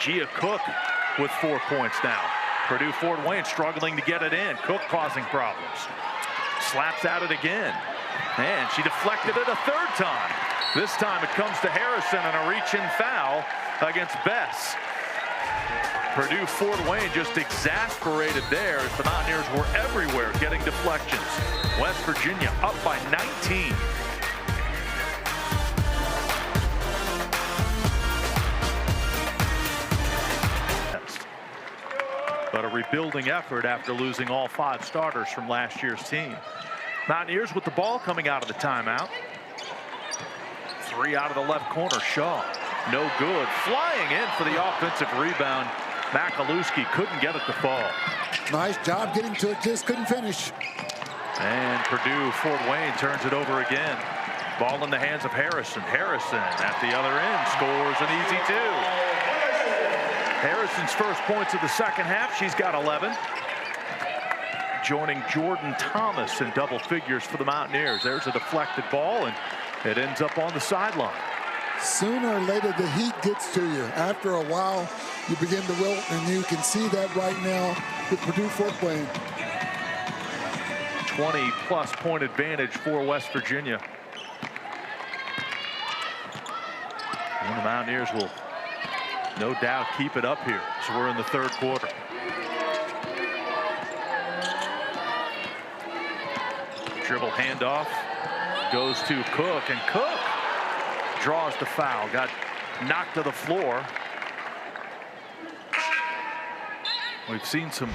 Gia Cook with 4 points now. Purdue Fort Wayne struggling to get it in. Cook causing problems. Slaps at it again. And she deflected it a 3rd time. This time it comes to Harrison and a reach-in foul against Bess. Purdue Fort Wayne just exasperated there as the Mountaineers were everywhere getting deflections. West Virginia up by 19. But a rebuilding effort after losing all 5 starters from last year's team. Mountaineers with the ball coming out of the timeout. 3 out of the left corner. Shaw, no good. Flying in for the offensive rebound. Makalewski couldn't get it to fall. Nice job getting to it, just couldn't finish. And Purdue Fort Wayne turns it over again. Ball in the hands of Harrison. Harrison at the other end scores an easy 2. Harrison's first points of the second half. She's got 11. Joining Jordan Thomas in double figures for the Mountaineers. There's a deflected ball, and it ends up on the sideline. Sooner or later, the heat gets to you. After a while, you begin to wilt, and you can see that right now with Purdue Fort Wayne. 20-plus point advantage for West Virginia. And the Mountaineers will no doubt keep it up here. So we're in the 3rd quarter. Dribble handoff goes to Cook, and Cook draws the foul. Got knocked to the floor. We've seen some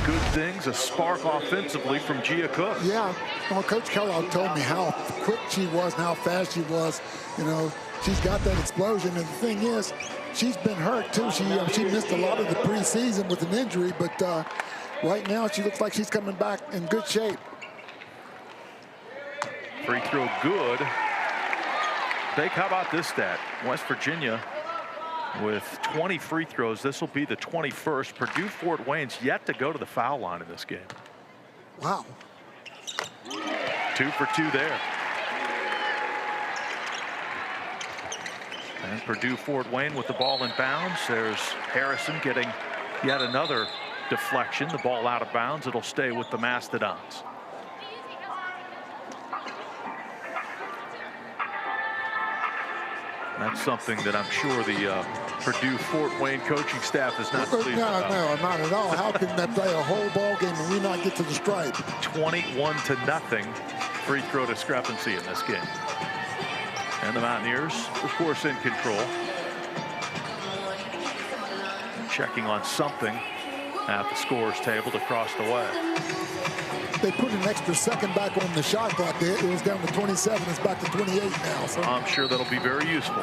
good things, a spark offensively from Gia Cook. Yeah, well, Coach Kellogg told me how quick she was and how fast she was. You know, she's got that explosion, and the thing is, she's been hurt too. She missed a lot of the preseason with an injury, but right now she looks like she's coming back in good shape. Free throw good. Bake, how about this stat? West Virginia with 20 free throws. This will be the 21st. Purdue Fort Wayne's yet to go to the foul line in this game. Wow. 2 for 2 there. And Purdue Fort Wayne with the ball in bounds. There's Harrison getting yet another deflection. The ball out of bounds. It'll stay with the Mastodons. That's something that I'm sure the Purdue Fort Wayne coaching staff is not pleased about. No, not at all. How can they play a whole ball game and we not get to the stripe? 21-0 free throw discrepancy in this game. And the Mountaineers, of course, in control. checking on something at the scorer's table to cross the way. They put an extra second back on the shot clock. It was down to 27. It's back to 28 now. So I'm sure that'll be very useful.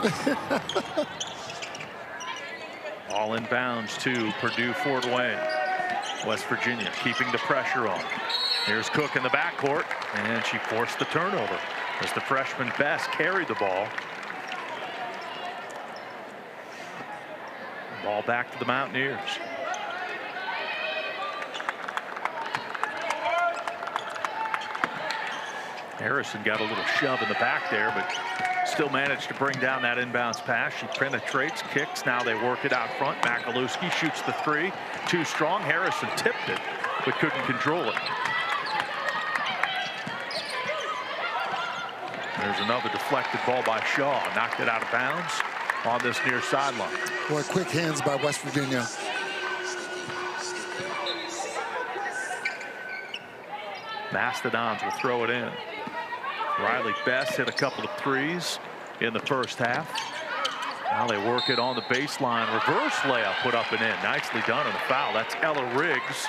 All in bounds to Purdue Fort Wayne. West Virginia keeping the pressure on. Here's Cook in the backcourt, and she forced the turnover as the freshman Best carried the ball. Ball back to the Mountaineers. Harrison got a little shove in the back there, but still managed to bring down that inbounds pass. She penetrates, kicks. Now they work it out front. Makalewski shoots the three. Too strong. Harrison tipped it, but couldn't control it. There's another deflected ball by Shaw. Knocked it out of bounds on this near sideline. Boy, quick hands by West Virginia. Mastodons will throw it in. Riley Best hit a couple of threes in the first half. Now they work it on the baseline. Reverse layup put up and in. Nicely done on the foul. That's Ella Riggs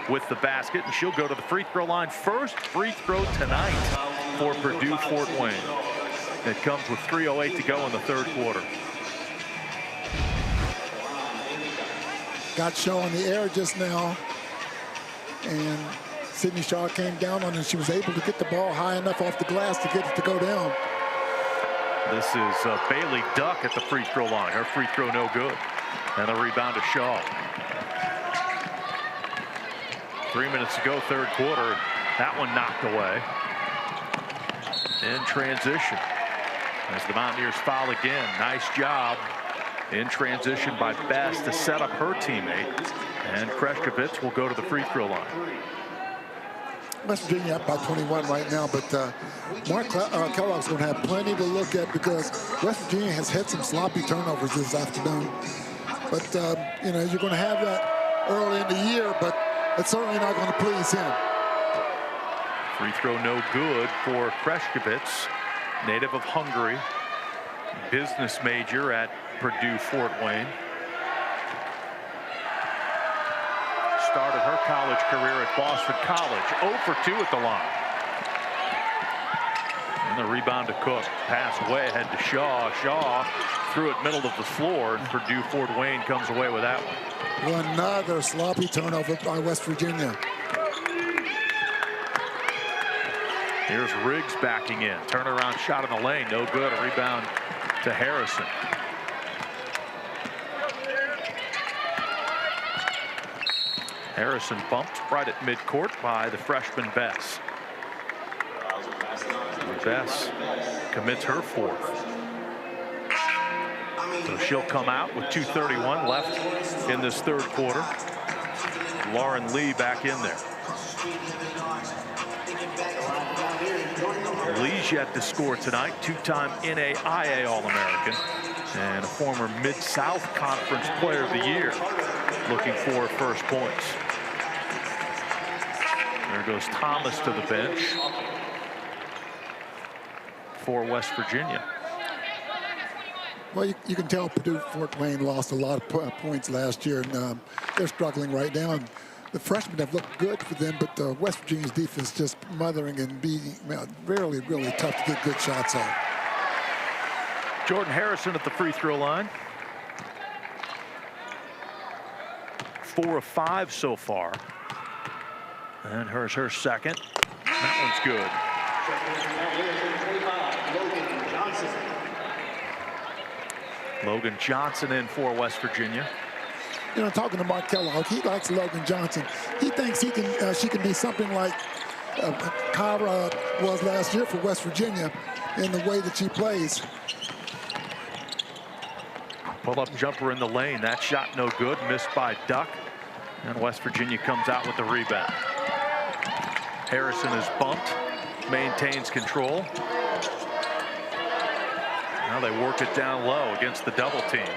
with the basket, and she'll go to the free throw line. First free throw tonight for Purdue Fort Wayne. It comes with 3:08 to go in the third quarter. Got Shaw in the air just now, and Sydney Shaw came down on her, and she was able to get the ball high enough off the glass to get it to go down. This is Bailey Duck at the free throw line. Her free throw no good. And the rebound to Shaw. 3 minutes to go, third quarter. That one knocked away. In transition. As the Mountaineers foul again. Nice job in transition by Best to set up her teammate. And Kreshkovitz will go to the free throw line. West Virginia up by 21 right now, but Mark Kellogg's going to have plenty to look at because West Virginia has had some sloppy turnovers this afternoon. But, you know, you're going to have that early in the year, but it's certainly not going to please him. Free throw no good for Kreshkovitz, native of Hungary, business major at Purdue Fort Wayne. Started her college career at Boston College. 0 for 2 at the line. And the rebound to Cook. Pass way ahead to Shaw. Shaw threw it middle of the floor, and Purdue Fort Wayne comes away with that one. Another sloppy turnover by West Virginia. Here's Riggs backing in. Turnaround shot in the lane. No good. A rebound to Harrison. Harrison bumped right at midcourt by the freshman Bess. Bess commits her fourth. So she'll come out with 2:31 left in this third quarter. Lauren Lee back in there. Lee's yet to score tonight. Two-time NAIA All-American and a former Mid-South Conference Player of the Year, looking for first points. There goes Thomas to the bench for West Virginia. Well, you can tell Purdue Fort Wayne lost a lot of points last year, and they're struggling right now. And the freshmen have looked good for them, but West Virginia's defense just mothering and beating, really, really tough to get good shots off. Jordan Harrison at the free throw line. 4 of 5 so far. And here's her second. That one's good. Logan Johnson in for West Virginia. You know, talking to Mark Kellogg, he likes Logan Johnson. He thinks she can be something like Kyra was last year for West Virginia in the way that she plays. Pull-up jumper in the lane. That shot no good. Missed by Duck. And West Virginia comes out with the rebound. Harrison is bumped. Maintains control. Now they work it down low against the double team.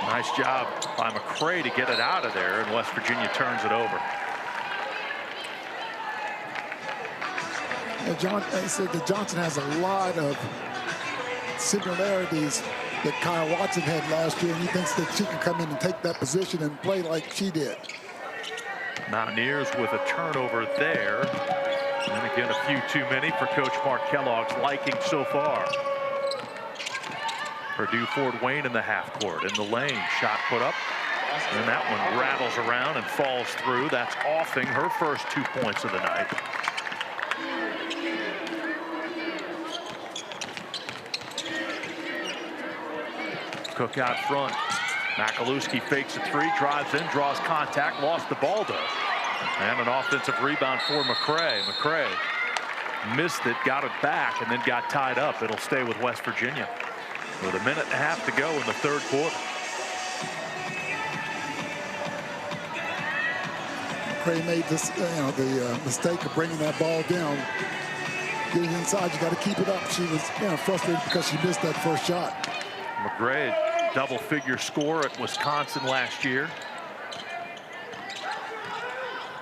Nice job by McCray to get it out of there, and West Virginia turns it over. I said that Johnson has a lot of similarities that Kyle Watson had last year, and he thinks that she can come in and take that position and play like she did. Mountaineers with a turnover there. And again, a few too many for Coach Mark Kellogg's liking so far. Purdue Fort Wayne in the half court. In the lane, shot put up. And that one rattles around and falls through. That's Offing, her first 2 points of the night. Cook out front. Makalewski fakes a three, drives in, draws contact, lost the ball though. And an offensive rebound for McCray. McCray missed it, got it back, and then got tied up. It'll stay with West Virginia with a minute and a half to go in the third quarter. McCray made this, the mistake of bringing that ball down. Getting inside, you got to keep it up. She was frustrated because she missed that first shot. McCray, double-figure score at Wisconsin last year.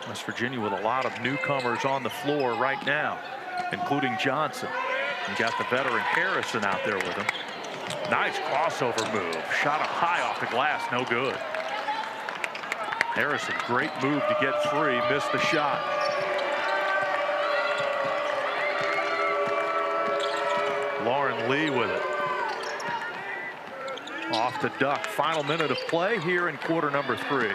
West Virginia with a lot of newcomers on the floor right now, including Johnson. You got the veteran Harrison out there with him. Nice crossover move. Shot up high off the glass, no good. Harrison, great move to get free, missed the shot. Lauren Lee with it. Off the duck. Final minute of play here in quarter number 3.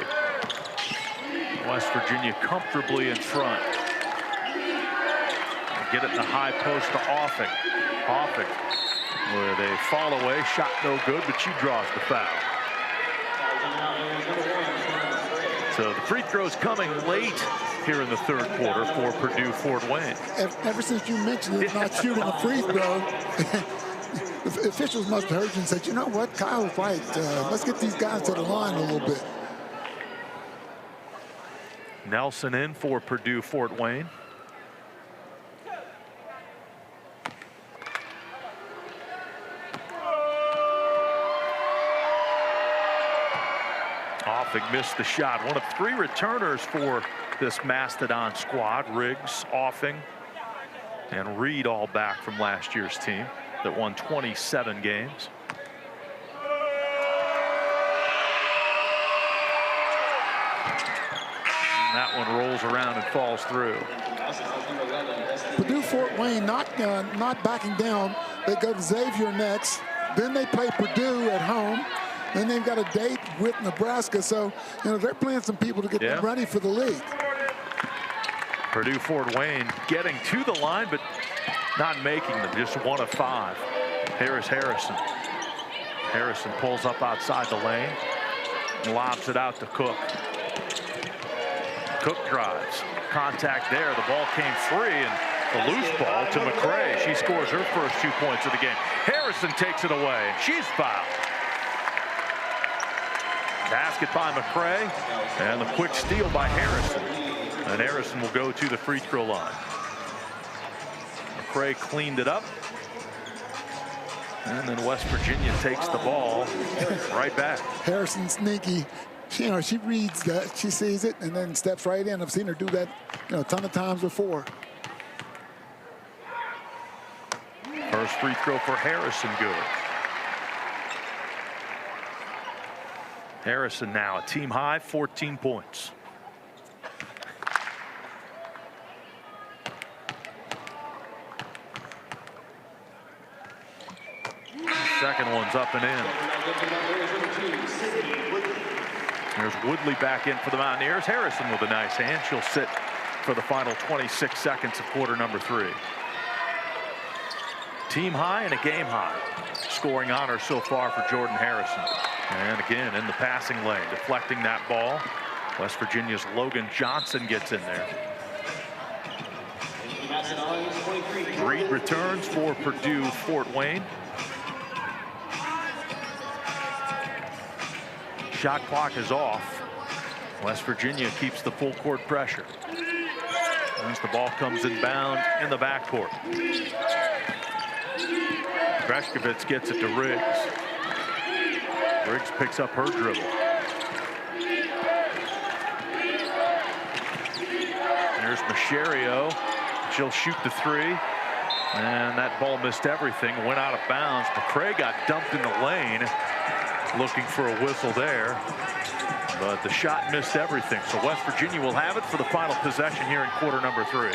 West Virginia comfortably in front. Get it in the high post to Offing. Offing with a fall away. Shot no good, but she draws the foul. So the free throw's coming late here in the third quarter for Purdue Fort Wayne. Ever since you mentioned it, not shooting a free throw, the officials must have heard you and said, you know what, Kyle's right. Let's get these guys to the line a little bit. Nelson in for Purdue Fort Wayne. Offing missed the shot. One of 3 returners for this Mastodon squad. Riggs, Offing, and Reed all back from last year's team that won 27 games. And that one rolls around and falls through. Purdue Fort Wayne not backing down. They go to Xavier next. Then they play Purdue at home. Then they've got a date with Nebraska. So, they're playing some people to get them ready for the league. Purdue Fort Wayne getting to the line, but not making them. Just 1 of 5. Harrison. Harrison pulls up outside the lane and lobs it out to Cook. Cook drives. Contact there. The ball came free, and the loose ball to McCray. She scores her first 2 points of the game. Harrison takes it away, and she's fouled. Basket by McCray, and the quick steal by Harrison. And Harrison will go to the free throw line. McCray cleaned it up. And then West Virginia takes the ball right back. Harrison sneaky. She reads that, she sees it, and then steps right in. I've seen her do that, a ton of times before. First free throw for Harrison, good. Harrison now a team high 14 points. Second one's up and in. There's Woodley back in for the Mountaineers. Harrison with a nice hand. She'll sit for the final 26 seconds of quarter number 3. Team high and a game high. Scoring honor so far for Jordan Harrison. And again in the passing lane, deflecting that ball. West Virginia's Logan Johnson gets in there. Reed returns for Purdue Fort Wayne. Shot clock is off. West Virginia keeps the full court pressure. As the ball comes inbound in the backcourt. Kreshkovitz gets it to Riggs. Riggs picks up her dribble. There's Macherio. She'll shoot the 3. And that ball missed everything, went out of bounds. McCray got dumped in the lane, looking for a whistle there. But the shot missed everything. So West Virginia will have it for the final possession here in quarter number 3.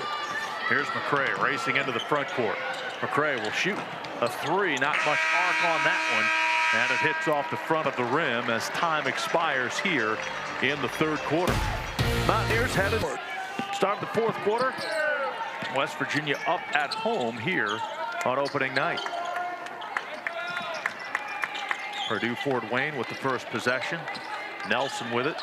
Here's McCray racing into the front court. McCray will shoot a 3. Not much arc on that one. And it hits off the front of the rim as time expires here in the 3rd quarter. Mountaineers headed start the 4th quarter. West Virginia up at home here on opening night. Purdue Fort Wayne with the first possession. Nelson with it.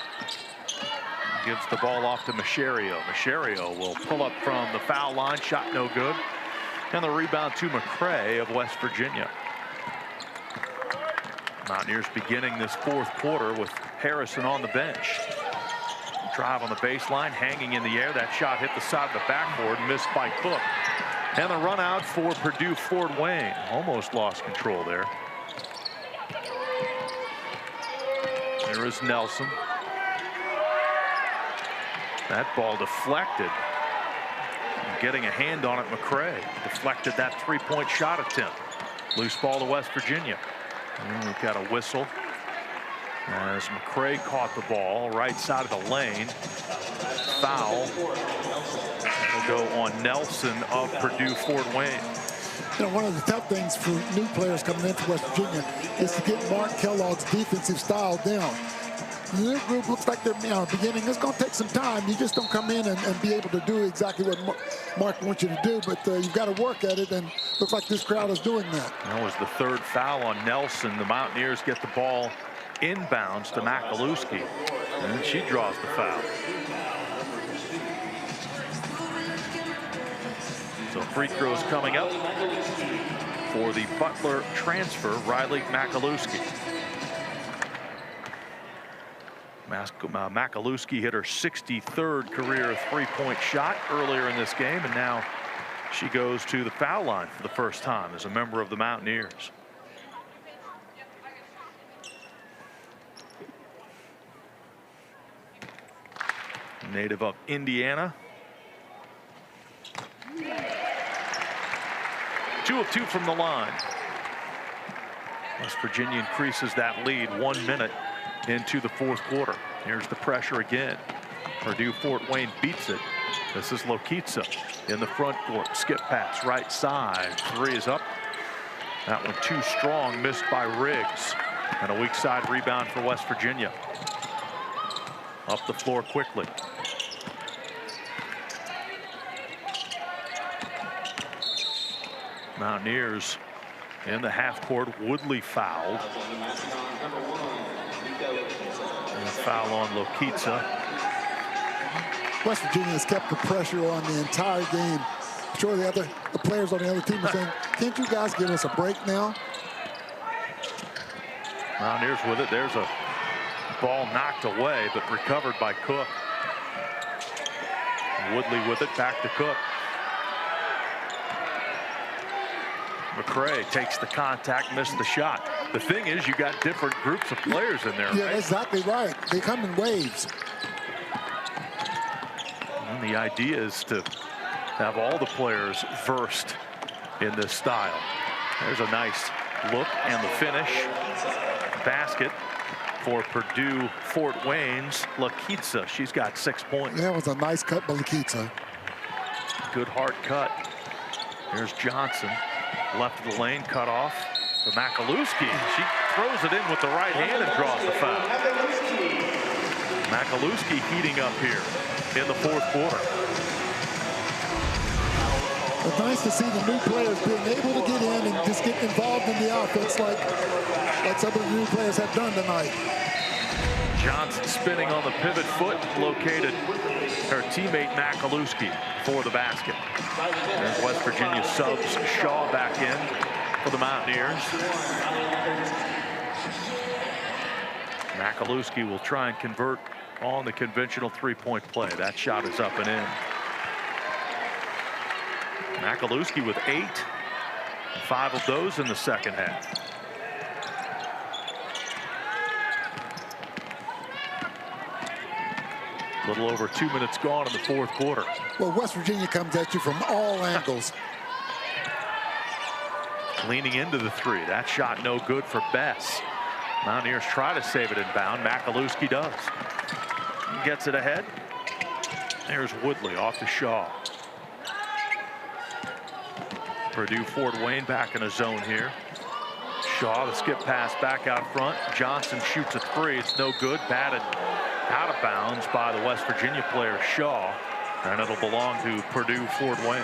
Gives the ball off to Macherio. Macherio will pull up from the foul line. Shot no good. And the rebound to McCray of West Virginia. Mountaineers beginning this 4th quarter with Harrison on the bench. Drive on the baseline, hanging in the air. That shot hit the side of the backboard, missed by Cook. And the run out for Purdue Fort Wayne. Almost lost control there. There is Nelson. That ball deflected. Getting a hand on it, McCray deflected that 3-point shot attempt. Loose ball to West Virginia. And we've got a whistle as McCray caught the ball right side of the lane. Foul will go on Nelson of Purdue Fort Wayne. You know, one of the tough things for new players coming into West Virginia is to get Mark Kellogg's defensive style down. The new group looks like they're beginning. It's going to take some time. You just don't come in and be able to do exactly what Mark wants you to do, but you've got to work at it, and looks like this crowd is doing that. That was the 3rd foul on Nelson. The Mountaineers get the ball inbounds to Makalewski, and she draws the foul. So free throws coming up for the Butler transfer, Riley Makalewski. Makalewski hit her 63rd career 3-point shot earlier in this game, and now she goes to the foul line for the first time as a member of the Mountaineers. Native of Indiana. 2 of 2 from the line. West Virginia increases that lead 1 minute into the 4th quarter. Here's the pressure again. Purdue Fort Wayne beats it. This is Lokitsa in the front court. Skip pass right side. 3 is up. That one too strong, missed by Riggs. And a weak side rebound for West Virginia. Up the floor quickly. Mountaineers in the half court. Woodley fouled. And a foul on Lokitsa. West Virginia has kept the pressure on the entire game. I'm sure the players on the other team are saying, can't you guys give us a break now? Mountaineers with it. There's a ball knocked away, but recovered by Cook. Woodley with it, back to Cook. McCray takes the contact, missed the shot. The thing is, you got different groups of players in there. Yeah, right? exactly right. They come in waves. And the idea is to have all the players versed in this style. There's a nice look and the finish. Basket for Purdue Fort Wayne's Lokitsa. She's got 6 points. That was a nice cut by Lokitsa. Good hard cut. Here's Johnson. Left of the lane, cut off to Makalewski. She throws it in with the right hand and draws the foul. Makalewski heating up here in the 4th quarter. It's nice to see the new players being able to get in and just get involved in the offense like some of the new players have done tonight. Johnson spinning on the pivot foot, located her teammate Makalewski for the basket. As West Virginia subs Shaw back in for the Mountaineers. Makalewski will try and convert on the conventional 3-point play. That shot is up and in. Makalewski with 8, 5 of those in the second half. A little over 2 minutes gone in the 4th quarter. Well, West Virginia comes at you from all angles. leaning into the three. That shot no good for Bess. Mountaineers try to save it inbound. Makalewski does. Gets it ahead. There's Woodley off to Shaw. Purdue Fort Wayne back in a zone here. Shaw, the skip pass back out front. Johnson shoots a three. It's no good. Batted out of bounds by the West Virginia player Shaw. And it'll belong to Purdue Fort Wayne.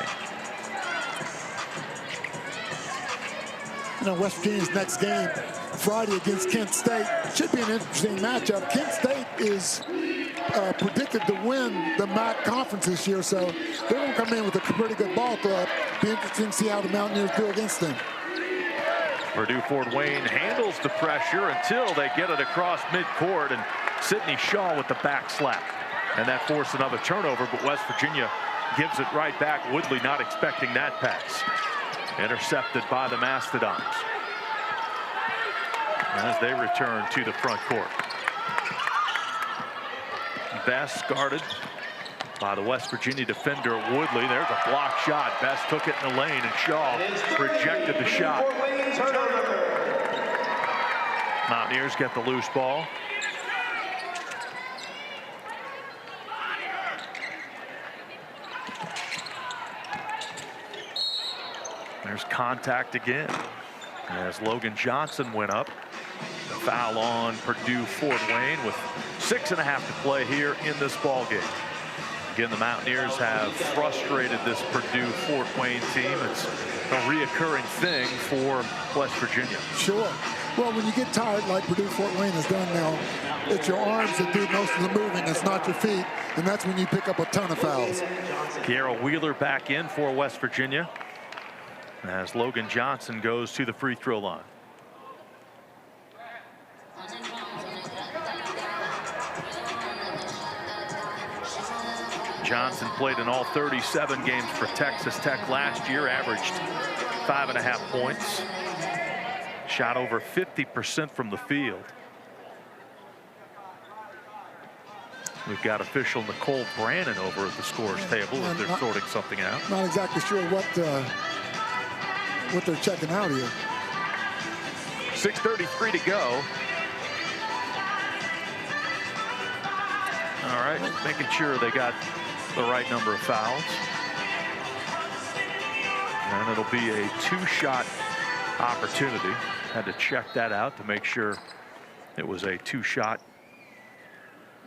You know, West Virginia's next game Friday against Kent State should be an interesting matchup. Kent State is predicted to win the MAC conference this year, so they're going to come in with a pretty good ball club. Be interesting to see how the Mountaineers do against them. Purdue Fort Wayne handles the pressure until they get it across midcourt, and Sidney Shaw with the back slap. And that forced another turnover, but West Virginia gives it right back. Woodley not expecting that pass. Intercepted by the Mastodons as they return to the front court. Bess guarded by the West Virginia defender Woodley. There's a block shot. Bess took it in the lane, and Shaw rejected the shot. Mountaineers get the loose ball. There's contact again as Logan Johnson went up. The foul on Purdue Fort Wayne with 6.5 to play here in this ball game. Again, the Mountaineers have frustrated this Purdue Fort Wayne team. It's a reoccurring thing for West Virginia. Sure. Well, when you get tired like Purdue Fort Wayne has done now, it's your arms that do most of the moving. It's not your feet, and that's when you pick up a ton of fouls. Kiara Wheeler back in for West Virginia as Logan Johnson goes to the free throw line. Johnson played in all 37 games for Texas Tech last year, averaged 5.5 points. Shot over 50% from the field. We've got official Nicole Brannon over at the scores table as they're sorting something out. Not exactly sure what they're checking out here. 6:33 to go. All right, making sure they got the right number of fouls. And it'll be a 2-shot opportunity. Had to check that out to make sure it was a 2-shot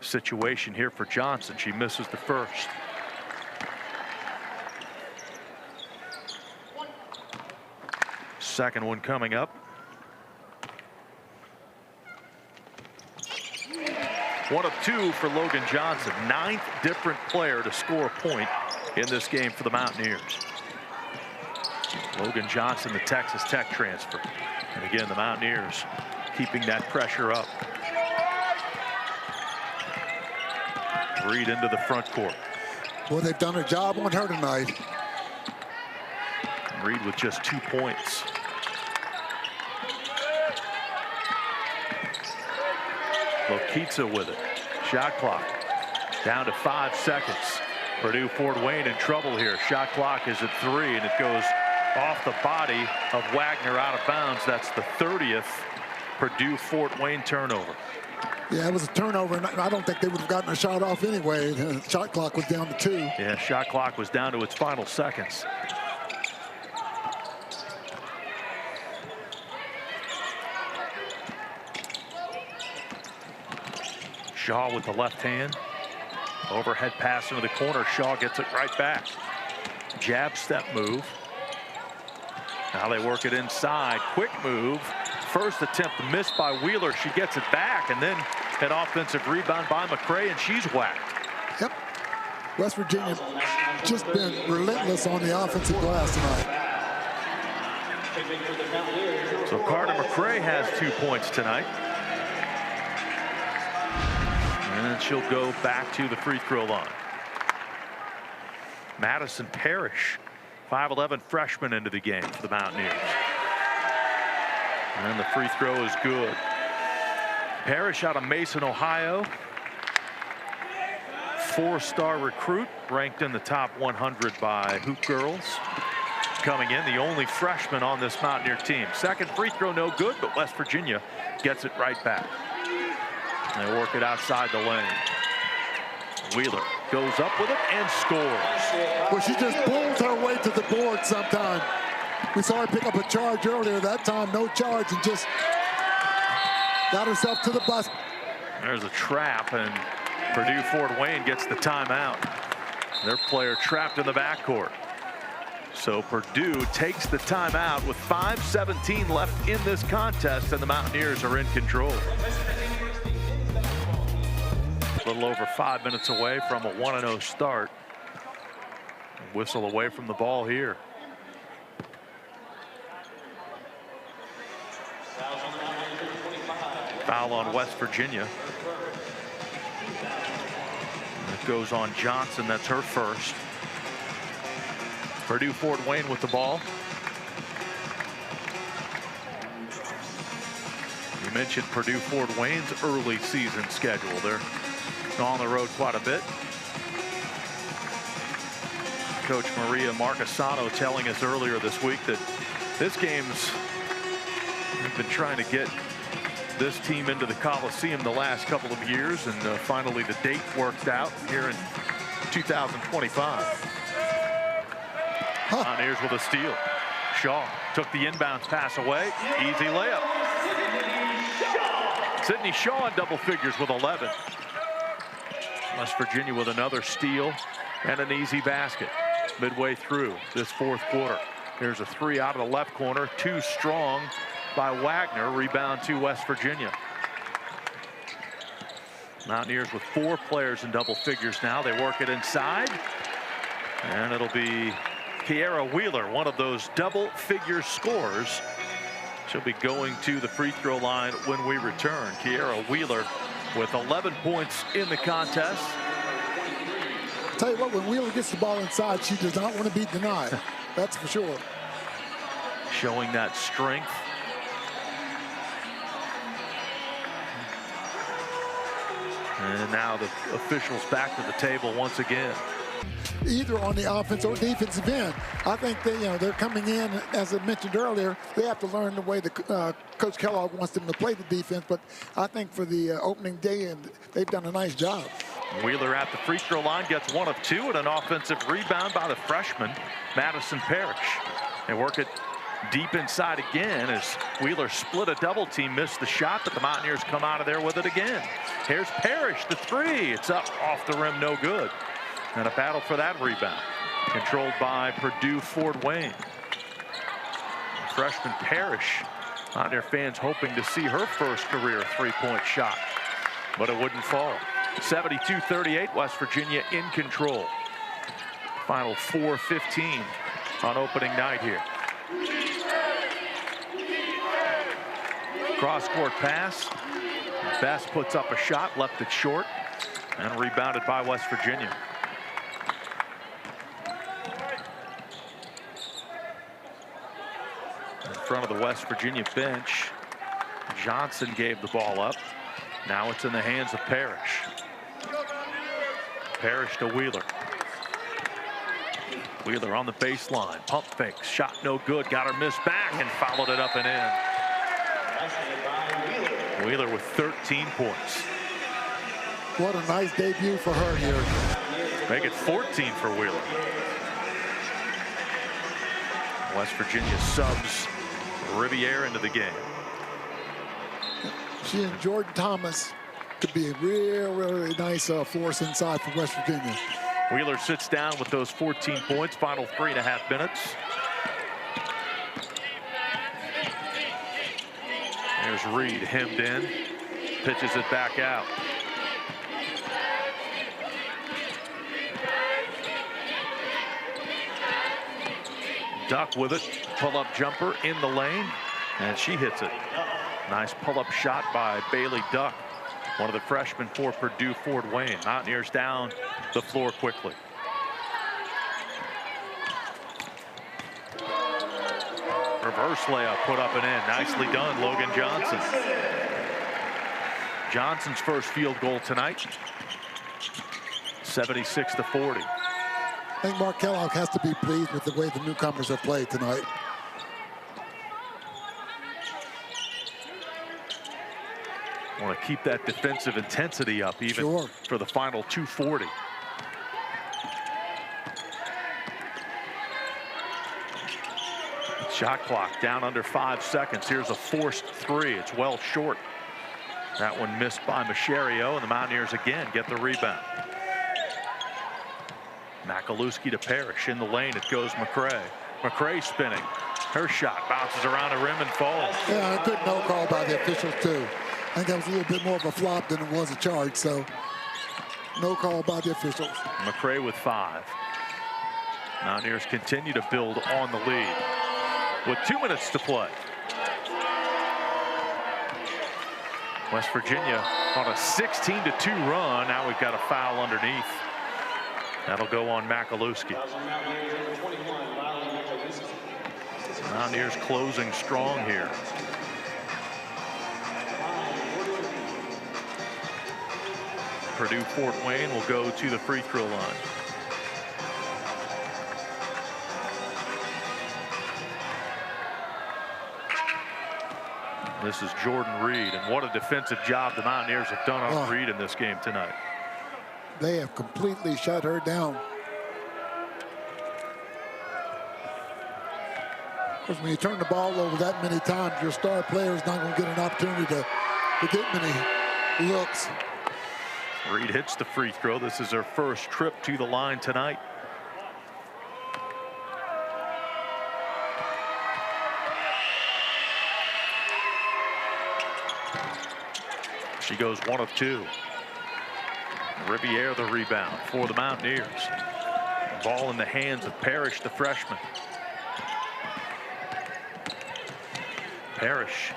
situation here for Johnson. She misses the first. Second one coming up. One of two for Logan Johnson. 9th different player to score a point in this game for the Mountaineers. Logan Johnson, the Texas Tech transfer. And again, the Mountaineers keeping that pressure up. Reed into the front court. Well, they've done a job on her tonight. Reed with just 2 points. Lokitza with it. Shot clock down to 5 seconds. Purdue Fort Wayne in trouble here. Shot clock is at 3, and it goes off the body of Wagner out of bounds. That's the 30th Purdue Fort Wayne turnover. Yeah, it was a turnover, and I don't think they would have gotten a shot off anyway. The shot clock was down to 2. Yeah, shot clock was down to its final seconds. Shaw with the left hand. Overhead pass into the corner. Shaw gets it right back. Jab step move. Now they work it inside. Quick move. First attempt missed by Wheeler. She gets it back, and then an offensive rebound by McCray, and she's whacked. Yep. West Virginia just been relentless on the offensive glass tonight. So Carter McCray has 2 points tonight. And then she'll go back to the free throw line. Madison Parrish, 5'11" freshman into the game for the Mountaineers. And the free throw is good. Parrish out of Mason, Ohio. 4-star recruit, ranked in the top 100 by Hoop Girls. coming in, the only freshman on this Mountaineer team. Second free throw no good, but West Virginia gets it right back. They work it outside the lane. Wheeler goes up with it and scores. Well, she just pulls her way to the board sometime. We saw her pick up a charge earlier. That time, no charge, and just got herself to the basket. There's a trap, and Purdue Fort Wayne gets the timeout. Their player trapped in the backcourt. So Purdue takes the timeout with 5:17 left in this contest, and the Mountaineers are in control. A little over 5 minutes away from a 1-0 start. Whistle away from the ball here. Foul on West Virginia. It goes on Johnson. That's her first. Purdue Fort Wayne with the ball. You mentioned Purdue Fort Wayne's early season schedule. They're on the road quite a bit. Coach Maria Marcasano telling us earlier this week that this game's, we've been trying to get this team into the Coliseum the last couple of years, and finally the date worked out here in 2025. Mountaineers with a steal. Shaw took the inbounds pass away. Easy layup. Sydney Shaw in double figures with 11. West Virginia with another steal and an easy basket midway through this fourth quarter. Here's a three out of the left corner. Too strong by Wagner. Rebound to West Virginia. Mountaineers with 4 players in double figures now. They work it inside, and it'll be Kiera Wheeler, one of those double figure scorers. She'll be going to the free throw line when we return. Kiera Wheeler with 11 points in the contest. Tell you what, when Wheeler gets the ball inside, she does not want to be denied. That's for sure. Showing that strength. And now the officials back to the table once again. Either on the offense or defensive end. I think they're coming in, as I mentioned earlier, they have to learn the way Coach Kellogg wants them to play the defense. But I think for the opening day, and they've done a nice job. Wheeler at the free throw line gets 1 of 2, and an offensive rebound by the freshman, Madison Parrish. They work it deep inside again as Wheeler split a double team, missed the shot, but the Mountaineers come out of there with it again. Here's Parrish, the three. It's up off the rim, no good. And a battle for that rebound, controlled by Purdue Fort Wayne. Freshman Parrish, Mountaineer fans hoping to see her first career three-point shot, but it wouldn't fall. 72-38, West Virginia in control. Final 4:15 on opening night here. Cross-court pass. Best puts up a shot, left it short, and rebounded by West Virginia. In front of the West Virginia bench, Johnson gave the ball up. Now it's in the hands of Parrish. Parrish to Wheeler. Wheeler on the baseline, pump fake, shot no good, got her missed back and followed it up and in. Wheeler with 13 points. What a nice debut for her here. Make it 14 for Wheeler. West Virginia subs Riviere into the game. She and Jordan Thomas could be a really nice force inside for West Virginia. Wheeler sits down with those 14 points, final 3.5 minutes. There's Reed hemmed in, pitches it back out. Duck with it, pull-up jumper in the lane, and she hits it. Nice pull-up shot by Bailey Duck, one of the freshmen for Purdue Fort Wayne. Mountaineers down the floor quickly. Reverse layup put up and in. Nicely done, Logan Johnson. Johnson's first field goal tonight. 76-40. I think Mark Kellogg has to be pleased with the way the newcomers have played tonight. Want to keep that defensive intensity up even for the final 2:40. Shot clock down under 5 seconds. Here's a forced three. It's well short. That one missed by Macherio, and the Mountaineers again get the rebound. Makalewski to Parrish. In the lane, it goes McCray. McCray spinning. Her shot bounces around the rim and falls. Yeah, a good no call by the officials, too. I think that was a little bit more of a flop than it was a charge, so no call by the officials. McCray with 5. Mountaineers continue to build on the lead with 2 minutes to play. West Virginia on a 16-2 run. Now we've got a foul underneath. That'll go on Makalewski. Mountaineers closing strong here. Purdue Fort Wayne will go to the free throw line. This is Jordan Reed, and what a defensive job the Mountaineers have done on Reed in this game tonight. They have completely shut her down. Of course, when you turn the ball over that many times, your star player is not going to get an opportunity to get many looks. Reed hits the free throw. This is her first trip to the line tonight. She goes 1 of 2. Riviere the rebound for the Mountaineers. Ball in the hands of Parrish, the freshman. Parrish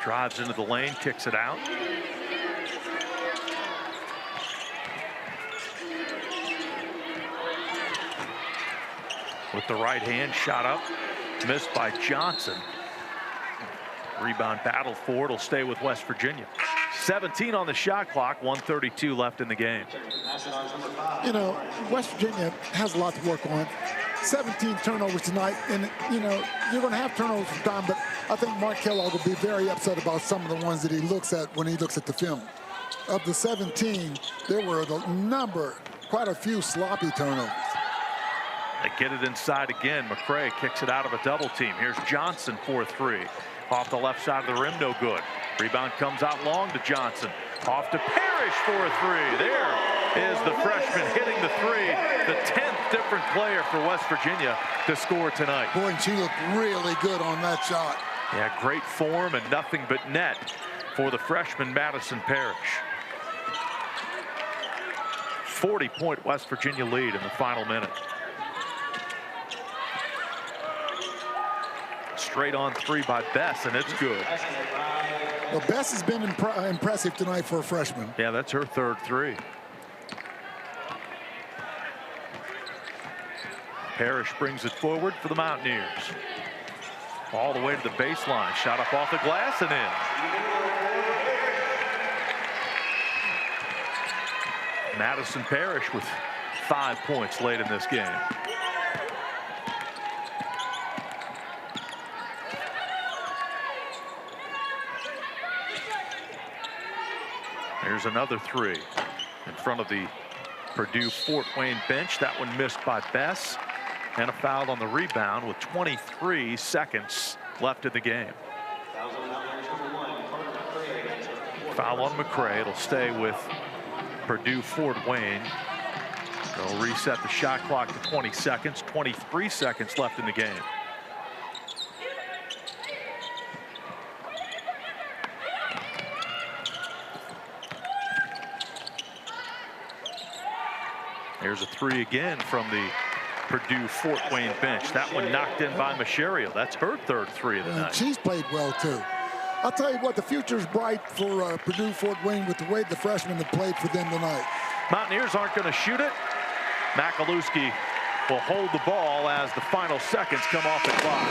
drives into the lane, kicks it out. With the right hand, shot up, missed by Johnson. Rebound battle for it will stay with West Virginia. 17 on the shot clock, 1:32 left in the game. You know, West Virginia has a lot to work on. 17 turnovers tonight, and you know, you're going to have turnovers from time, but I think Mark Kellogg will be very upset about some of the ones that he looks at when he looks at the film. Of the 17, there were quite a few sloppy turnovers. They get it inside again. McCray kicks it out of a double team. Here's Johnson for 3. Off the left side of the rim, no good. Rebound comes out long to Johnson. Off to Parrish for a 3. There is the freshman hitting the 3. The 10th different player for West Virginia to score tonight. Boy, and she looked really good on that shot. Yeah, great form and nothing but net for the freshman Madison Parrish. 40-point West Virginia lead in the final minute. Straight on 3 by Bess, and it's good. Well, Bess has been impressive tonight for a freshman. Yeah, that's her 3rd 3. Parrish brings it forward for the Mountaineers. All the way to the baseline. Shot up off the glass and in. Madison Parrish with 5 points late in this game. Here's another 3 in front of the Purdue Fort Wayne bench. That one missed by Bess, and a foul on the rebound with 23 seconds left in the game. Foul on McCray. It'll stay with Purdue Fort Wayne. They'll reset the shot clock to 20 seconds. 23 seconds left in the game. Here's a 3 again from the Purdue Fort Wayne bench. That one knocked in by Macherio. That's her 3rd 3 of the night. She's played well, too. I'll tell you what, the future's bright for Purdue Fort Wayne with the way the freshmen have played for them tonight. Mountaineers aren't going to shoot it. Makalewski will hold the ball as the final seconds come off the clock.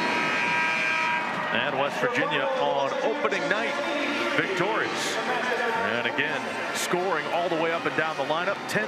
And West Virginia on opening night victorious. And again, scoring all the way up and down the lineup. 10